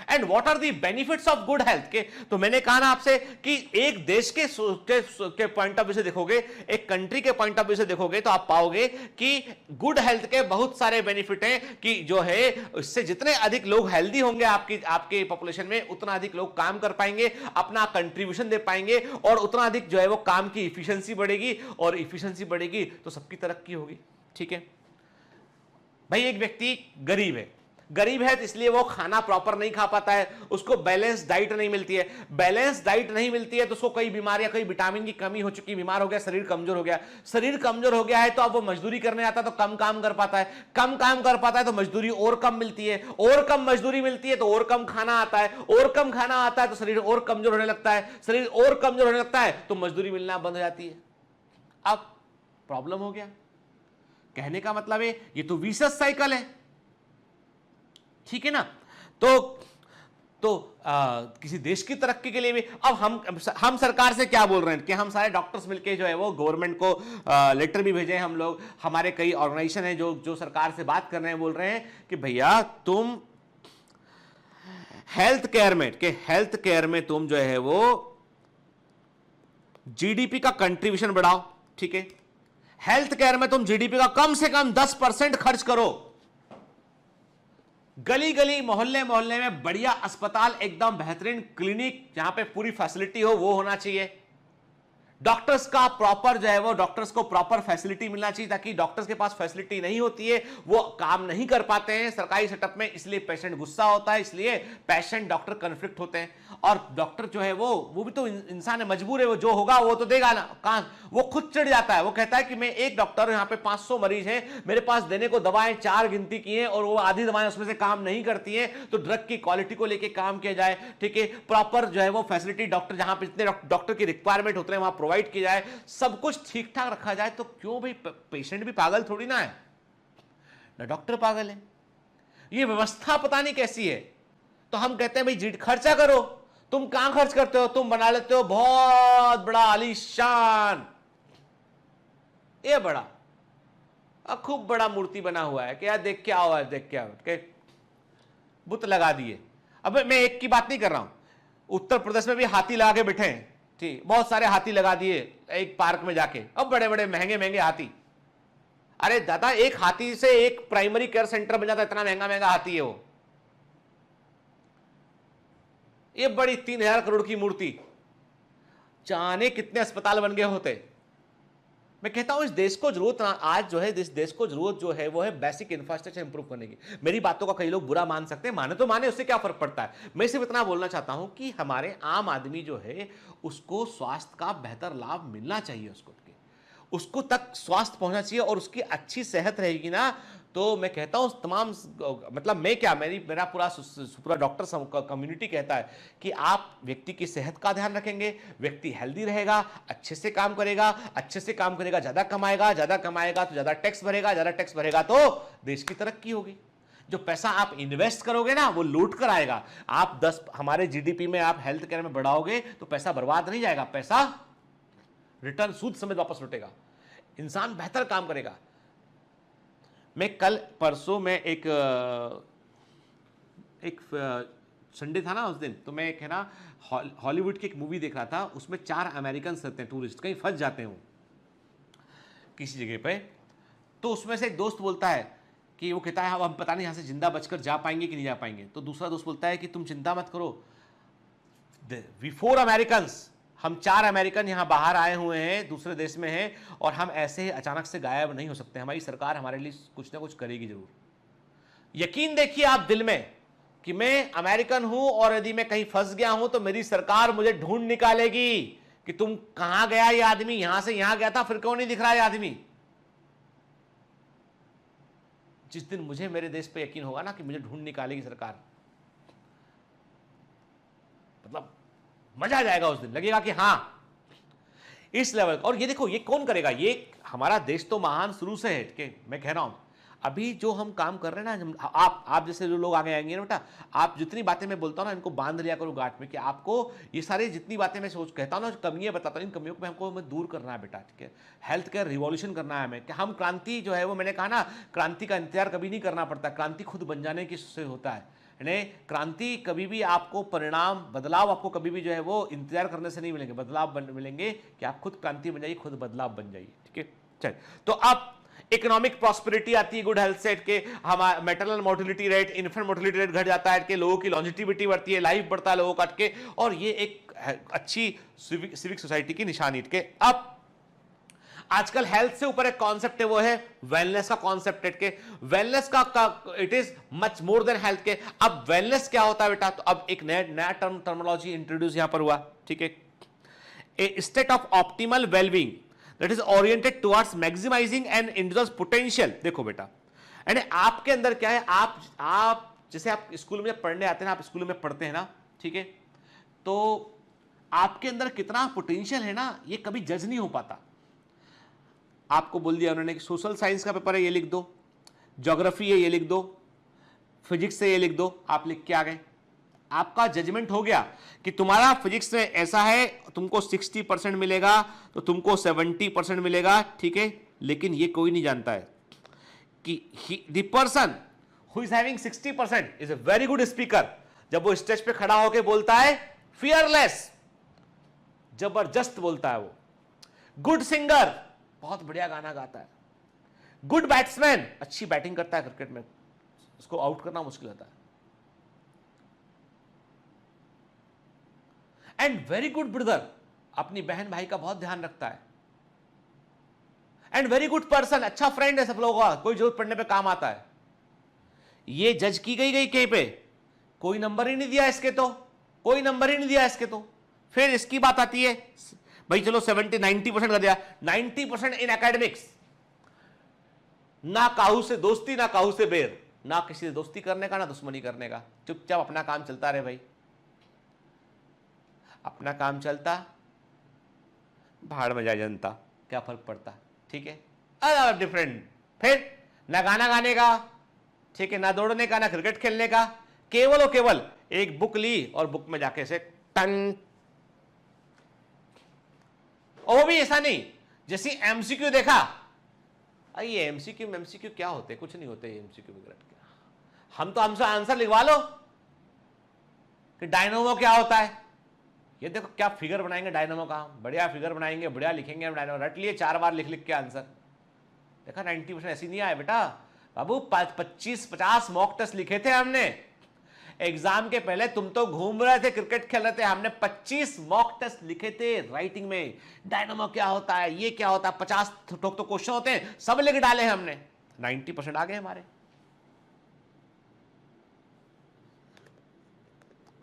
S2: and what are the benefits of good health के, तो मैंने कहा ना आपसे कि एक देश के पॉइंट ऑफ व्यू से देखोगे, एक कंट्री के पॉइंट ऑफ व्यू से देखोगे तो आप पाओगे कि गुड हेल्थ के बहुत सारे बेनिफिट हैं कि जो है इससे जितने अधिक लोग हेल्दी होंगे आपके पॉपुलेशन में, उतना अधिक लोग काम कर पाएंगे, अपना कंट्रीब्यूशन दे पाएंगे और उतना अधिक जो है वो काम की इफिशियंसी बढ़ेगी और इफिशियंसी बढ़ेगी तो सबकी तरक्की होगी। ठीक है भाई, एक व्यक्ति गरीब है तो इसलिए वो खाना प्रॉपर नहीं खा पाता है, उसको बैलेंस डाइट नहीं मिलती है, बैलेंस डाइट नहीं मिलती है तो उसको कई बीमारियां, कई विटामिन की कमी हो चुकी, बीमार हो गया, शरीर कमजोर हो गया है, तो अब वो मजदूरी करने आता है तो कम काम कर पाता है, कम काम कर पाता है तो मजदूरी और कम मिलती है, और कम मजदूरी मिलती है तो और कम खाना आता है, और कम खाना आता है तो शरीर और कमजोर होने लगता है, शरीर और कमजोर होने लगता है तो मजदूरी मिलना बंद हो जाती है। अब प्रॉब्लम हो गया। कहने का मतलब है ये तो विशेष साइकिल है। ठीक है ना, तो किसी देश की तरक्की के लिए भी अब हम सरकार से क्या बोल रहे हैं कि हम सारे डॉक्टर्स मिलके जो है वो गवर्नमेंट को लेटर भी भेजे, हम लोग, हमारे कई ऑर्गेनाइजेशन है जो सरकार से बात कर रहे हैं, बोल रहे हैं कि भैया तुम हेल्थ केयर में तुम जो है वो जीडीपी का कंट्रीब्यूशन बढ़ाओ। ठीक है, हेल्थ केयर में तुम जीडीपी का कम से कम 10% खर्च करो, गली गली मोहल्ले में बढ़िया अस्पताल, एकदम बेहतरीन क्लिनिक जहां पे पूरी फैसिलिटी हो वो होना चाहिए, डॉक्टर्स का प्रॉपर जो है वो डॉक्टर्स को प्रॉपर फैसिलिटी मिलना चाहिए, ताकि डॉक्टर्स के पास फैसिलिटी नहीं होती है, वो काम नहीं कर पाते हैं सरकारी सेटअप में, इसलिए पेशेंट गुस्सा होता है, इसलिए पेशेंट डॉक्टर कन्फ्लिक्ट होते हैं, और डॉक्टर जो है वो भी तो इंसान है, मजबूर है, वो जो होगा वो तो देगा ना, कहां वो खुद चिढ़ जाता है, वो कहता है कि मैं एक डॉक्टर, यहाँ पे 500 मरीज हैं, मेरे पास देने को दवाएं 4 गिनती की हैं और वो आधी दवाएं उसमें से काम नहीं करती हैं, तो ड्रग की क्वालिटी को लेकर काम किया जाए। ठीक है, प्रॉपर जो है वो फैसिलिटी डॉक्टर, जहां पे जितने डॉक्टर की रिक्वायरमेंट होते हैं वहां प्रोवाइड की जाए, सब कुछ ठीक ठाक रखा जाए, तो क्यों भाई, पेशेंट भी पागल थोड़ी ना है, ना डॉक्टर पागल है, ये व्यवस्था पता नहीं कैसी है। तो हम कहते हैं भाई खर्चा करो, तुम कहां खर्च करते हो, तुम बना लेते हो बहुत बड़ा आलीशान, ये बड़ा खूब बड़ा मूर्ति बना हुआ है कि यार देख क्या हुआ है, देख क्या के बुत लगा दिए। अब मैं एक की बात नहीं कर रहा हूं, उत्तर प्रदेश में भी हाथी लगा के बैठे हैं, ठीक, बहुत सारे हाथी लगा दिए एक पार्क में जाके, अब बड़े बड़े महंगे हाथी। अरे दादा, एक हाथी से एक प्राइमरी केयर सेंटर बन जाता, इतना महंगा हाथी है वो। ये बड़ी 3000 करोड़ की मूर्ति, जाने कितने अस्पताल बन गए होते। मैं कहता हूं इस देश को जरूरत आज जो है, इस देश को जरूरत जो है वो है बेसिक इंफ्रास्ट्रक्चर इंप्रूव करने की। मेरी बातों का कई लोग बुरा मान सकते हैं, माने तो माने, उससे क्या फर्क पड़ता है। मैं सिर्फ इतना बोलना चाहता हूं कि हमारे आम आदमी जो है उसको स्वास्थ्य का बेहतर लाभ मिलना चाहिए, उसको तक स्वास्थ्य पहुंचना चाहिए, और उसकी अच्छी सेहत रहेगी ना, तो मैं कहता हूं तमाम, मतलब मैं क्या, मेरा पूरा डॉक्टर कम्युनिटी कहता है कि आप व्यक्ति की सेहत का ध्यान रखेंगे, व्यक्ति हेल्दी रहेगा, अच्छे से काम करेगा, ज्यादा कमाएगा तो ज्यादा टैक्स भरेगा तो देश की तरक्की होगी। जो पैसा आप इन्वेस्ट करोगे ना वो लूट कर आएगा। आप 10 हमारे जीडीपी में आप हेल्थ केयर में बढ़ाओगे तो पैसा बर्बाद नहीं जाएगा, पैसा रिटर्न सूद समेत वापस लौटेगा, इंसान बेहतर काम करेगा। मैं कल परसों में एक संडे था ना उस दिन, तो मैं है ना हॉलीवुड की एक मूवी देख रहा था, उसमें 4 अमेरिकन रहते हैं, टूरिस्ट, कहीं फंस जाते हैं वो किसी जगह पे, तो उसमें से एक दोस्त बोलता है कि वो कहता है अब हम पता नहीं यहाँ से जिंदा बचकर जा पाएंगे कि नहीं जा पाएंगे, तो दूसरा दोस्त बोलता है कि तुम चिंता मत करो, वी 4 अमेरिकन्स, हम 4 अमेरिकन यहाँ बाहर आए हुए हैं, दूसरे देश में हैं, और हम ऐसे ही अचानक से गायब नहीं हो सकते, हमारी सरकार हमारे लिए कुछ ना कुछ करेगी जरूर। यकीन देखिए आप दिल में कि मैं अमेरिकन हूं और यदि मैं कहीं फंस गया हूं तो मेरी सरकार मुझे ढूंढ निकालेगी कि तुम कहां गया, ये आदमी यहां से यहां गया था, फिर क्यों नहीं दिख रहा ये आदमी। जिस दिन मुझे मेरे देश पे यकीन होगा ना कि मुझे ढूंढ निकालेगी सरकार, मतलब मजा आ जाएगा उस दिन, लगेगा कि हां इस लेवल। और ये देखो, ये कौन करेगा, ये हमारा देश तो महान शुरू से है कि मैं कह रहा हूं, अभी जो हम काम कर रहे हैं ना, आप जैसे जो लोग आगे आएंगे ना बेटा, आप जितनी बातें मैं बोलता हूं ना, इनको बांध लिया करो गांठ में, कि आपको ये सारी जितनी बातें मैं सोच कहता हूं ना, कमियां बताता हूं, इन कमियों को हमको दूर करना है बेटा, ठीक है। हेल्थ केयर रिवॉल्यूशन करना है हमें, कि हम क्रांति जो है वो, मैंने कहा ना, क्रांति का इंतजार कभी नहीं करना पड़ता, क्रांति खुद बन जाने की से होता है। यानी क्रांति कभी भी आपको परिणाम, बदलाव आपको कभी भी जो है वो इंतजार करने से नहीं मिलेंगे, बदलाव मिलेंगे कि आप खुद क्रांति बन जाइए, खुद बदलाव बन जाइए, ठीक है। चल, तो अब इकोनॉमिक प्रॉस्पेरिटी आती है गुड हेल्थ से, के हमारा maternal mortality rate, infant mortality rate घट जाता है, के लोगों की लॉन्जिटिविटी बढ़ती है, लाइफ बढ़ता है लोगों का, के, और ये एक अच्छी सिविक सोसाइटी की निशानी। के अब आजकल हेल्थ से ऊपर एक कॉन्सेप्ट है, वो है वेलनेस का कॉन्सेप्ट है, के वेलनेस का it is much more than health के। अब वेलनेस क्या होता है बेटा, तो अब एक नया टर्मिनोलॉजी इंट्रोड्यूस यहां पर हुआ, ठीक है। A state of optimal wellbeing that is oriented towards maximizing an individual's potential। देखो बेटा, यानी आपके अंदर क्या है, आप जैसे आप स्कूल में पढ़ने आते हैं ना, आप स्कूल में पढ़ते हैं ना, ठीक है, तो आपके अंदर कितना पोटेंशियल है ना, ये कभी जज नहीं हो पाता। आपको बोल दिया उन्होंने कि सोशल साइंस का पेपर है, ये लिख दो, ज्योग्राफी है, ये लिख दो, फिजिक्स से ये लिख दो, आप लिख के आ गए, आपका जजमेंट हो गया कि तुम्हारा फिजिक्स में ऐसा है, तुमको 60% मिलेगा, तो तुमको 70% मिलेगा, ठीक है। लेकिन ये कोई नहीं जानता है कि the person who is having 60% is a very good speaker. जब वो स्टेज पे खड़ा होकर बोलता है, फियरलेस, जबरदस्त बोलता है वो, गुड सिंगर, बहुत बढ़िया गाना गाता है, गुड बैट्समैन, अच्छी बैटिंग करता है क्रिकेट में, उसको आउट करना मुश्किल होता है, एंड वेरी गुड ब्रदर, अपनी बहन भाई का बहुत ध्यान रखता है, एंड वेरी गुड पर्सन, अच्छा फ्रेंड है सब लोगों का, कोई जरूरत पड़ने पे काम आता है। ये जज की गई कहीं पे, कोई नंबर ही नहीं दिया इसके, तो कोई नंबर ही नहीं दिया इसके, तो फिर इसकी बात आती है, भाई चलो 70-90% कर दिया, 90% इन एकेडमिक्स, ना काहू से दोस्ती ना काहू से बेर, ना किसी से दोस्ती करने का ना दुश्मनी करने का, चुपचाप अपना काम चलता रहे भाई, अपना काम चलता, भाड़ में जाए जनता, क्या फर्क पड़ता, ठीक है। डिफरेंट, फिर ना गाना गाने का, ठीक है, ना दौड़ने का, ना क्रिकेट खेलने का, केवल और केवल एक बुक ली और बुक में जाके से टन, और वो भी ऐसा नहीं जैसे एमसीक्यू देखा, ये एमसीक्यू क्या होते, कुछ नहीं होते एमसीक्यू वगैरह, हम तो हमसे आंसर लिखवा लो कि डायनोमो क्या होता है, ये देखो क्या फिगर बनाएंगे डायनामो का, बढ़िया फिगर बनाएंगे, बढ़िया लिखेंगे डायनामो, रट लिए 4 बार लिख के आंसर, देखा 90% ऐसी नहीं आया बेटा बाबू, 25-50 मॉक टेस्ट लिखे थे हमने एग्जाम के पहले, तुम तो घूम रहे थे, क्रिकेट खेल रहे थे, हमने 25 मॉक टेस्ट लिखे थे राइटिंग में, डायनामो क्या होता है, ये क्या होता है, 50 तो क्वेश्चन होते हैं, सब लिख डाले हमने, 90% आ गए हमारे।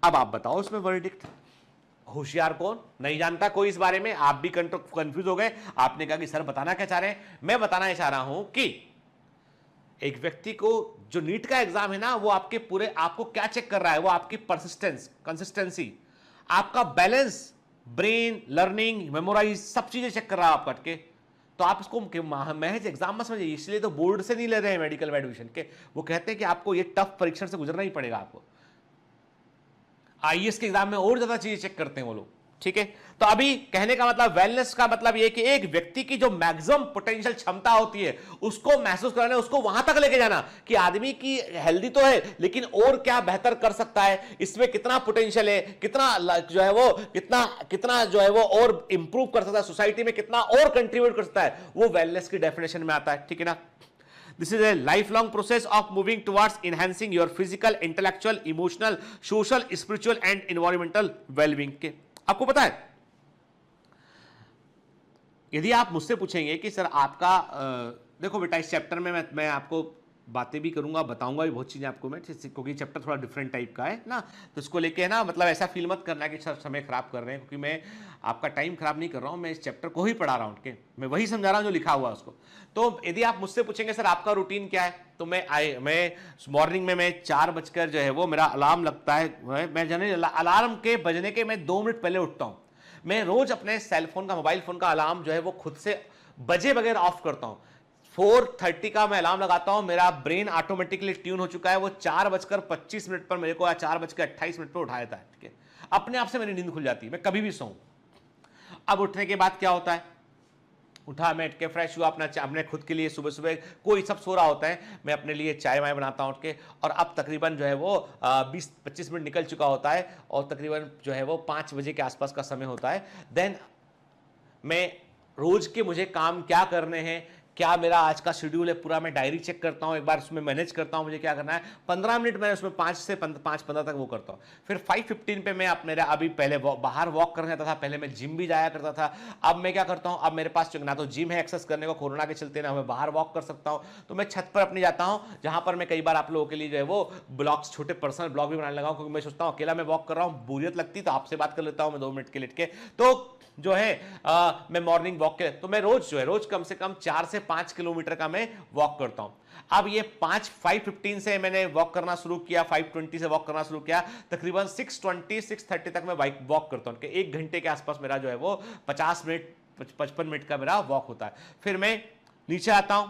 S2: अब आप बताओ इसमें वर्डिक्ट, होशियार कौन, नहीं जानता कोई इस बारे में, आप भी कंफ्यूज हो गए, आपने कहा कि सर बताना क्या चाह रहे हैं, मैं बताना चाह रहा हूं कि एक व्यक्ति को जो नीट का एग्जाम है ना, वो आपके पूरे, आपको क्या चेक कर रहा है, वो आपकी परसिस्टेंस, कंसिस्टेंसी, आपका बैलेंस, ब्रेन, लर्निंग, मेमोराइज, सब चीजें चेक कर रहा है आपका, के तो आप इसको महज एग्जाम मत समझिए, इसलिए तो बोर्ड से नहीं ले रहे हैं मेडिकल में एडमिशन के, वो कहते हैं कि आपको ये टफ परीक्षण से गुजरना ही पड़ेगा, आपको आईएएस के एग्जाम में और ज्यादा चीजें चेक करते हैं वो लोग, ठीक है। तो अभी कहने का मतलब, वेलनेस का मतलब ये कि एक व्यक्ति की जो मैक्सिमम पोटेंशियल क्षमता होती है उसको महसूस कराना, उसको वहां तक लेके जाना कि आदमी की हेल्दी तो है लेकिन और क्या बेहतर कर सकता है, इसमें कितना पोटेंशियल है, कितना जो है वो कितना जो है वो और इंप्रूव कर सकता है, सोसाइटी में कितना और कंट्रीब्यूट कर सकता है, वो वेलनेस की डेफिनेशन में आता है, ठीक है ना। This is a lifelong process of moving towards enhancing your physical, intellectual, emotional, social, spiritual and environmental well-being के। आपको पता है, यदि आप मुझसे पूछेंगे कि सर आपका देखो बेटा इस चैप्टर में मैं आपको बातें भी करूंगा, बताऊंगा भी बहुत चीजें आपको मैं, क्योंकि चैप्टर थोड़ा डिफरेंट टाइप का है ना, तो इसको लेके ना मतलब ऐसा फील मत करना कि सर समय खराब कर रहे हैं, क्योंकि मैं आपका टाइम खराब नहीं कर रहा हूं, मैं इस चैप्टर को ही पढ़ा रहा हूं, ठीक, मैं वही समझा रहा हूं जो लिखा हुआ है उसको। तो यदि आप मुझसे पूछेंगे सर आपका रूटीन क्या है, तो मैं मॉर्निंग में मैं 4 बजकर जो है वो मेरा अलार्म लगता है, मैं जनरली अलार्म के बजने के मैं 2 मिनट पहले उठता हूं। मैं रोज अपने सेल फोन का, मोबाइल फोन का अलार्म जो है वो खुद से बजे बगैर ऑफ करता हूं। 4:30 का मैं अलार्म लगाता हूं, मेरा ब्रेन ऑटोमेटिकली ट्यून हो चुका है, वो 4:25 पर मेरे को 4:28 पर उठा देता है, ठीक है, अपने आप से मेरी नींद खुल जाती है, मैं कभी भी सोऊं। अब उठने के बाद क्या होता है, उठा, मैं उठ के फ्रेश हुआ, अपने खुद के लिए सुबह सुबह कोई सब सो रहा होता है, मैं अपने लिए चाय वाय बनाता हूं उठ के, और अब तकरीबन जो है वो 20-25 मिनट निकल चुका होता है और तकरीबन जो है वो 5 बजे के आसपास का समय होता है। देन मैं रोज के मुझे काम क्या करने हैं, क्या मेरा आज का शेड्यूल है पूरा, मैं डायरी चेक करता हूं, एक बार उसमें मैनेज करता हूं मुझे क्या करना है। 15 मिनट मैं उसमें 5 से 5:15 तक वो करता हूं। फिर 5:15 पे मैं मेरा अभी पहले बाहर वॉक करने जाता था, पहले मैं जिम भी जाया करता था, अब मैं क्या करता हूं, अब मेरे पास ना तो जिम है एक्सेस करने को कोरोना के चलते, ना मैं बाहर वॉक कर सकता हूं, तो मैं छत पर अपनी जाता हूं, जहां पर मैं कई बार आप लोगों के लिए जो है वो ब्लॉग्स, छोटे पर्सनल ब्लॉग भी बनाने लगा हूं, क्योंकि मैं सोचता हूं अकेला मैं वॉक कर रहा हूं, बोरियत लगती तो आपसे बात कर लेता हूं मैं 2 मिनट के लेट के। तो जो है मैं मॉर्निंग वॉक के, तो मैं रोज कम से कम 4 से 5 किलोमीटर का मैं वॉक करता हूं। अब ये 5:15 से मैंने वॉक करना शुरू किया, 5:20 से वॉक करना शुरू किया, तकरीबन 6:20-6:30 तक मैं बाइक वॉक करता हूं। 1 घंटे के आसपास मेरा जो है वो 50 मिनट 55 मिनट का मेरा वॉक होता है। फिर मैं नीचे आता हूं,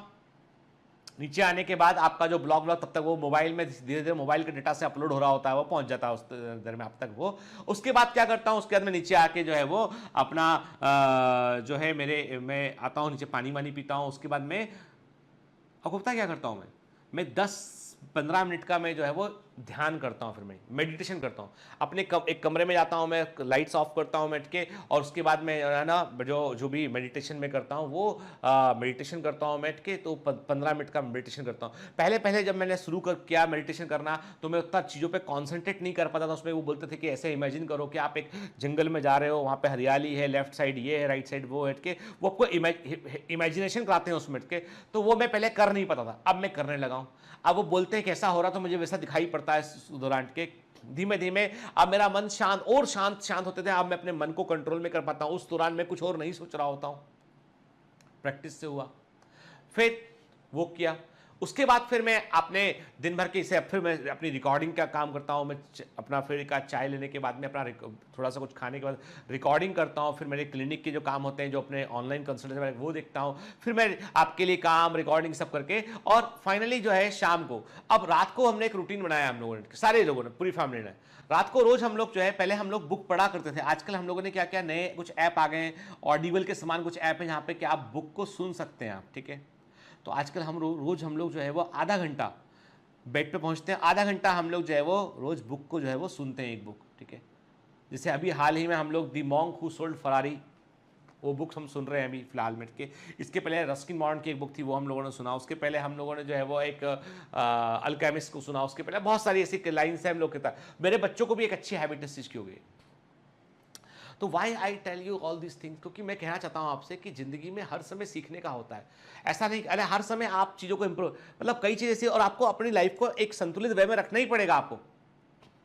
S2: नीचे आने के बाद आपका जो ब्लॉग तब तक वो मोबाइल में धीरे धीरे मोबाइल के डेटा से अपलोड हो रहा होता है, वो पहुंच जाता है उस देर में आप तक वो। उसके बाद क्या करता हूं, उसके बाद मैं नीचे आके जो है वो अपना जो है मैं आता हूं नीचे, पानी वानी पीता हूं। उसके बाद मैं आपको पता क्या करता हूं, मैं 10-15 मिनट का मैं जो है वो ध्यान करता हूं, फिर मैं मेडिटेशन करता हूं। अपने एक कमरे में जाता हूं, मैं लाइट्स ऑफ करता हूं बैठ के, और उसके बाद मैं है ना जो भी मेडिटेशन में करता हूं वो मेडिटेशन करता हूं बैठ के, तो 15 मिनट का मेडिटेशन करता हूं। पहले जब मैंने शुरू किया मेडिटेशन करना, तो मैं उतना चीज़ों पे कॉन्सेंट्रेट नहीं कर पाता था। उसमें वो बोलते थे कि ऐसे इमेजिन करो कि आप एक जंगल में जा रहे हो, वहाँ पे हरियाली है, लेफ्ट साइड ये है, राइट साइड वो है के, वो आपको इमेजिनेशन कराते हैं उसमें के, तो वो मैं पहले कर नहीं पाता था, अब मैं करने लगा हूँ। अब वो बोलते हैं कैसा हो रहा, तो मुझे वैसा दिखाई पड़ता है इस दौरान के। धीमे धीमे अब मेरा मन शांत होते थे, अब मैं अपने मन को कंट्रोल में कर पाता हूं। उस दौरान मैं कुछ और नहीं सोच रहा होता हूं, प्रैक्टिस से हुआ। फिर वो किया, उसके बाद फिर मैं अपने दिन भर के इसे फिर मैं अपनी रिकॉर्डिंग का काम करता हूँ। मैं अपना फिर एक चाय लेने के बाद में अपना थोड़ा सा कुछ खाने के बाद रिकॉर्डिंग करता हूँ। फिर मेरे क्लिनिक के जो काम होते हैं, जो अपने ऑनलाइन कंसल्टेशन वो देखता हूँ। फिर मैं आपके लिए काम, रिकॉर्डिंग सब करके, और फाइनली जो है शाम को, अब रात को हमने एक रूटीन बनाया हम लोगों ने, सारे लोगों ने, पूरी फैमिली ने। रात को रोज हम लोग जो है, पहले हम लोग बुक पढ़ा करते थे, आजकल हम लोगों ने क्या क्या नए कुछ ऐप आ गए हैं, ऑडिबल के समान कुछ ऐप है जहाँ पे कि आप बुक को सुन सकते हैं आप, ठीक है। तो आजकल हम रोज हम लोग जो है वो आधा घंटा बेड पे पहुंचते हैं, आधा घंटा हम लोग जो है वो रोज बुक को जो है वो सुनते हैं, एक बुक, ठीक है। जैसे अभी हाल ही में हम लोग दी मॉन्क हू सोल्ड फरारी, वो बुक हम सुन रहे हैं अभी फिलहाल में के। इसके पहले रस्किन बॉन्ड की एक बुक थी, वो हम लोगों ने सुना। उसके पहले हम लोगों ने जो है वो एक अल्केमिस्ट को सुना। उसके पहले बहुत सारी ऐसी लाइन्स है हम लोग के साथ। मेरे बच्चों को भी एक अच्छी हैबिट इस चीज़ की हो गई। तो why I tell you all this things, क्योंकि मैं कहना चाहता हूं आपसे कि जिंदगी में हर समय सीखने का होता है। ऐसा नहीं, अरे हर समय आप चीज़ों को इंप्रूव, मतलब कई चीज़ें ऐसी, और आपको अपनी लाइफ को एक संतुलित वे में रखना ही पड़ेगा आपको,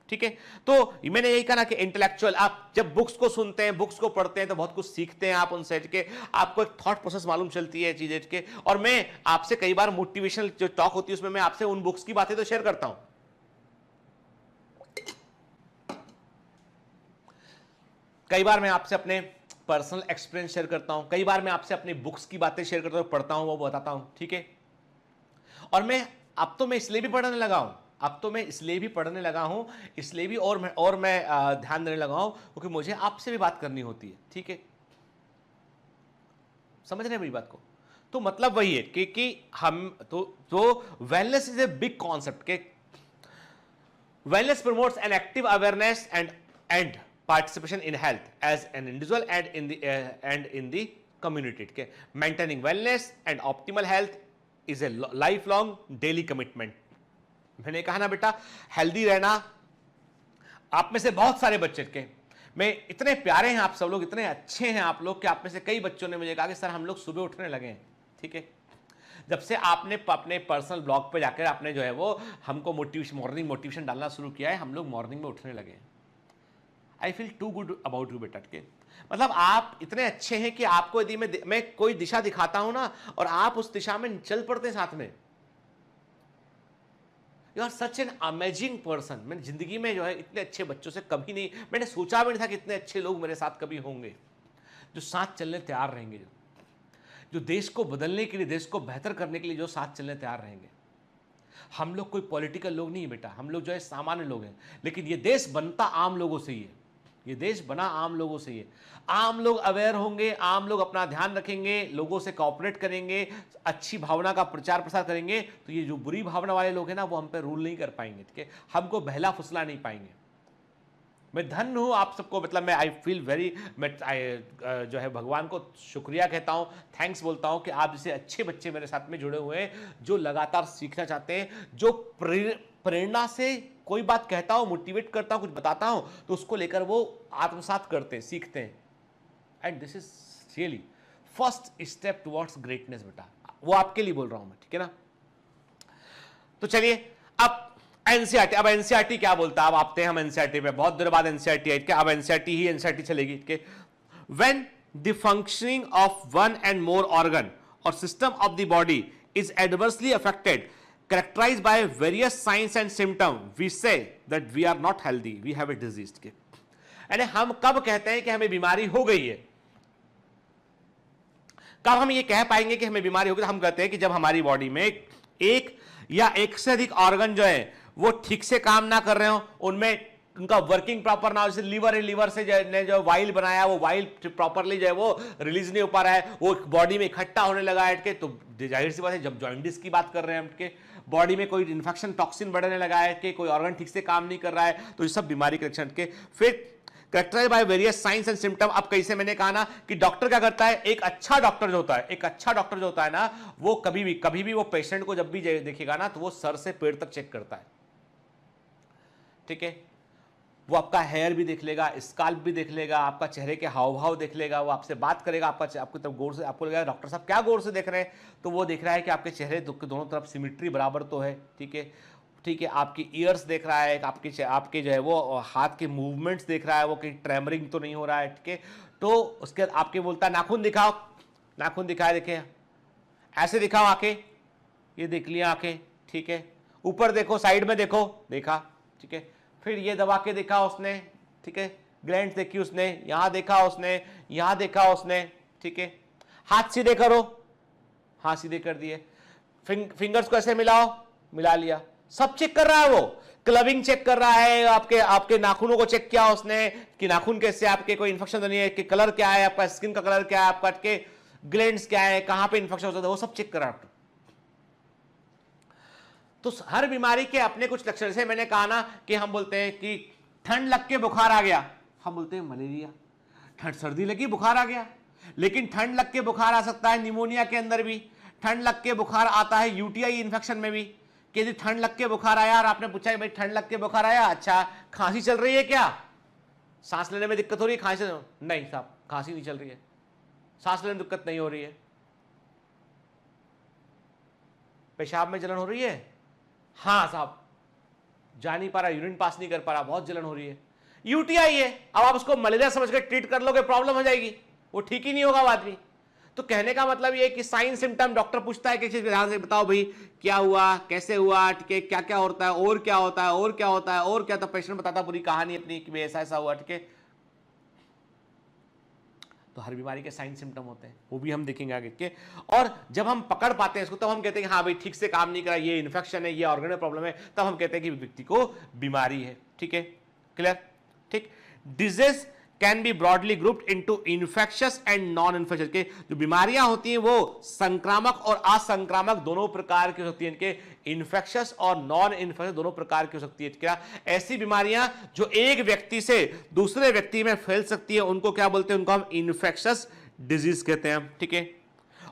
S2: ठीक है। तो मैंने यही कहा कि इंटेलेक्चुअल, आप जब बुक्स को सुनते हैं, बुक्स को पढ़ते हैं, तो बहुत कुछ सीखते हैं आप उनसे के, आपको एक थॉट प्रोसेस मालूम चलती है चीजें के। और मैं आपसे कई बार मोटिवेशनल जो टॉक होती है उसमें मैं आपसे उन बुक्स की बातें तो शेयर करता हूं। कई बार मैं आपसे अपने पर्सनल एक्सपीरियंस शेयर करता हूं, कई बार मैं आपसे अपनी बुक्स की बातें शेयर करता हूं, पढ़ता हूं, वो बताता हूं, ठीक है। और मैं अब तो मैं इसलिए भी पढ़ने लगा हूं, इसलिए भी और मैं ध्यान देने लगा हूं, क्योंकि मुझे आपसे भी बात करनी होती है, ठीक है। समझ रहे हैं मेरी बात को? तो मतलब वही है कि हम तो wellness is a big concept के wellness promotes an active awareness and participation in health as an individual and in the community. Okay, maintaining wellness and optimal health is a life long daily commitment. मैंने कहा ना बेटा, healthy रहना, आप में से बहुत सारे बच्चे के मैं इतने प्यारे हैं आप सब लोग, इतने अच्छे हैं आप लोग कि आप में से कई बच्चों ने मुझे कहा कि सर हम लोग सुबह उठने लगे हैं। ठीक है, जब से आपने अपने पर्सनल ब्लॉग पे जाकर आपने जो है वो हमको मॉर्निंग मोटिवेशन डालना शुरू किया है, हम लोग मॉर्निंग में उठने लगे हैं। I feel too good about you बेटा के, मतलब आप इतने अच्छे हैं कि आपको यदि मैं कोई दिशा दिखाता हूं ना और आप उस दिशा में चल पड़ते हैं साथ में। You are such an amazing person. मैंने जिंदगी में जो है इतने अच्छे बच्चों से कभी नहीं, मैंने सोचा भी नहीं था कि इतने अच्छे लोग मेरे साथ कभी होंगे, जो साथ चलने तैयार रहेंगे, जो देश को बदलने के लिए, देश को बेहतर करने के लिए जो साथ चलने तैयार रहेंगे। हम लोग कोई पॉलिटिकल लोग नहीं है बेटा, हम लोग जो है सामान्य लोग हैं, लेकिन ये देश बनता आम लोगों से ही है, ये देश बना आम लोगों से ही है। आम लोग अवेयर होंगे, आम लोग अपना ध्यान रखेंगे, लोगों से कोऑपरेट करेंगे, अच्छी भावना का प्रचार प्रसार करेंगे, तो ये जो बुरी भावना वाले लोग हैं ना, वो हम पे रूल नहीं कर पाएंगे। ठीक है, हमको बहला फुसला नहीं पाएंगे। मैं धन्य हूँ आप सबको, मतलब मैं आई फील वेरी, मैं जो है भगवान को शुक्रिया कहता हूँ, थैंक्स बोलता हूँ कि आप जैसे अच्छे बच्चे मेरे साथ में जुड़े हुए हैं, जो लगातार सीखना चाहते हैं, जो प्रेरणा से कोई बात कहता हूँ, मोटिवेट करता हूँ, कुछ बताता हूँ तो उसको लेकर वो आत्मसात करते हैं, सीखते हैं। And this is really first step towards greatness बेटा, वो आपके लिए बोल रहा हूं मैं। ठीक है ना, तो चलिए अब एनसीईआरटी, अब एनसीईआरटी क्या बोलता है, अब आते हैं हम एनसीईआरटी पे, बहुत देर बाद एनसीईआरटी आई, अब एनसीईआरटी ही एनसीईआरटी चलेगी। ठीक, when the functioning of one and more organ or system of the body is adversely affected, characterized by various signs and symptoms, we say that we are not healthy, we have a disease। यानी हम कब कहते हैं कि हमें बीमारी हो गई है, कब हम ये कह पाएंगे कि हमें बीमारी हो गई? हम कहते हैं कि जब हमारी बॉडी में एक या एक से अधिक ऑर्गन जो है वो ठीक से काम ना कर रहे हो, उनमें उनका वर्किंग प्रॉपर ना हो। जैसे लीवर है, लीवर से जो वाइल बनाया वो वाइल प्रॉपरली जो है वो रिलीज नहीं हो पा रहा है, वो बॉडी में इकट्ठा होने लगा है। तो जाहिर सी बात है, जब जॉइंटिस की बात कर रहे हैं हम के बॉडी में कोई इन्फेक्शन टॉक्सिन बढ़ने लगा है, कि कोई ऑर्गन ठीक से काम नहीं कर रहा है, तो ये सब बीमारी के लक्षण के। फिर characterised by various signs and symptom. अब कैसे, मैंने कहा ना कि डॉक्टर क्या करता है, एक अच्छा डॉक्टर जो होता है, एक अच्छा डॉक्टर जो होता है ना, वो कभी भी वो पेशेंट को जब भी देखेगा ना, तो वो सर से पैर तक चेक करता है। ठीक है, वो आपका हेयर भी देख लेगा, स्काल्प भी देख लेगा, आपका चेहरे के हाव भाव देख लेगा, वो आपसे बात करेगा, आपकी तरफ गौर से, आपको लगेगा डॉक्टर साहब क्या गौर से देख रहे हैं, तो वो देख रहा है कि आपके चेहरे के दोनों तरफ सिमिट्री बराबर तो है। ठीक है, ठीक है, आपकी ईयर्स देख रहा है, आपके जो है वो हाथ के मूवमेंट्स देख रहा है, वो कहीं ट्रेमरिंग तो नहीं हो रहा है। ठीक है, तो उसके बाद आपके बोलता है नाखून दिखाओ, नाखून दिखाए, देखे ऐसे दिखाओ आंखें, ये देख लिया आंखें। ठीक है, ऊपर देखो, साइड में देखो, देखा। ठीक है, फिर ये दबा के देखा उसने। ठीक है, ग्लैंड देखी उसने, यहां देखा उसने, यहां देखा उसने। ठीक है, हाथ सीधे करो, हाथ सीधे कर दिए, फिंगर्स को ऐसे मिलाओ, मिला लिया, सब चेक कर रहा है। वो क्लबिंग चेक कर रहा है, आपके नाखूनों को चेक किया उसने कि नाखून कैसे, आपके कोई इन्फेक्शन तो नहीं है, कि कलर क्या है, आपका स्किन का कलर क्या है, आपका के ग्लैंड्स क्या है, कहां पे इन्फेक्शन होता है, वो सब चेक कर रहा है। तो हर बीमारी के अपने कुछ लक्षण से, मैंने कहा ना कि हम बोलते हैं कि ठंड लग के बुखार आ गया, हम बोलते हैं मलेरिया। ठंड, सर्दी लगी बुखार आ गया, लेकिन ठंड लग के बुखार आ सकता है निमोनिया के अंदर भी, ठंड लग के बुखार आता है यूटीआई इन्फेक्शन में भी। कि यदि ठंड लग के बुखार आया और आपने पूछा भाई ठंड लग के बुखार आया, अच्छा खांसी चल रही है क्या, सांस लेने में दिक्कत हो रही है, खांसी नहीं साहब, खांसी नहीं चल रही है, सांस लेने में दिक्कत नहीं हो रही है, पेशाब में जलन हो रही है, हाँ साहब जा नहीं पा रहा, यूरिन पास नहीं कर पा रहा, बहुत जलन हो रही है, यूटीआई है। अब आप उसको मलेरिया समझ कर ट्रीट कर लोगे, प्रॉब्लम हो जाएगी, वो ठीक ही नहीं होगा वो आदमी। तो कहने का मतलब ये कि साइन सिम्टम डॉक्टर पूछता है कि चीज ध्यान से बताओ भाई क्या हुआ, कैसे हुआ, ठीक है, क्या क्या होता है, और क्या होता है, और क्या होता है, और क्या, तो पेशेंट बताता पूरी कहानी अपनी कि ऐसा ऐसा हुआ। ठीक है, तो हर बीमारी के साइन सिम्टम होते हैं, वो भी हम देखेंगे आगे के। और जब हम पकड़ पाते हैं इसको, तब हम कहते हैं कि हाँ भाई ठीक से काम नहीं करा, ये इन्फेक्शन है, ये ऑर्गन में प्रॉब्लम है, तब हम कहते हैं कि व्यक्ति को बीमारी है। ठीक है, क्लियर। ठीक, disease can be broadly grouped into infectious and non infectious. के जो बीमारियां होती हैं वो संक्रामक और असंक्रामक दोनों प्रकार की हो सकती है, इनके इन्फेक्शियस और नॉन इन्फेक्शियस दोनों प्रकार की हो सकती है। क्या ऐसी बीमारियां जो एक व्यक्ति से दूसरे व्यक्ति में फैल सकती है, उनको क्या बोलते हैं, उनको हम इन्फेक्शियस डिजीज कहते हैं। ठीक है,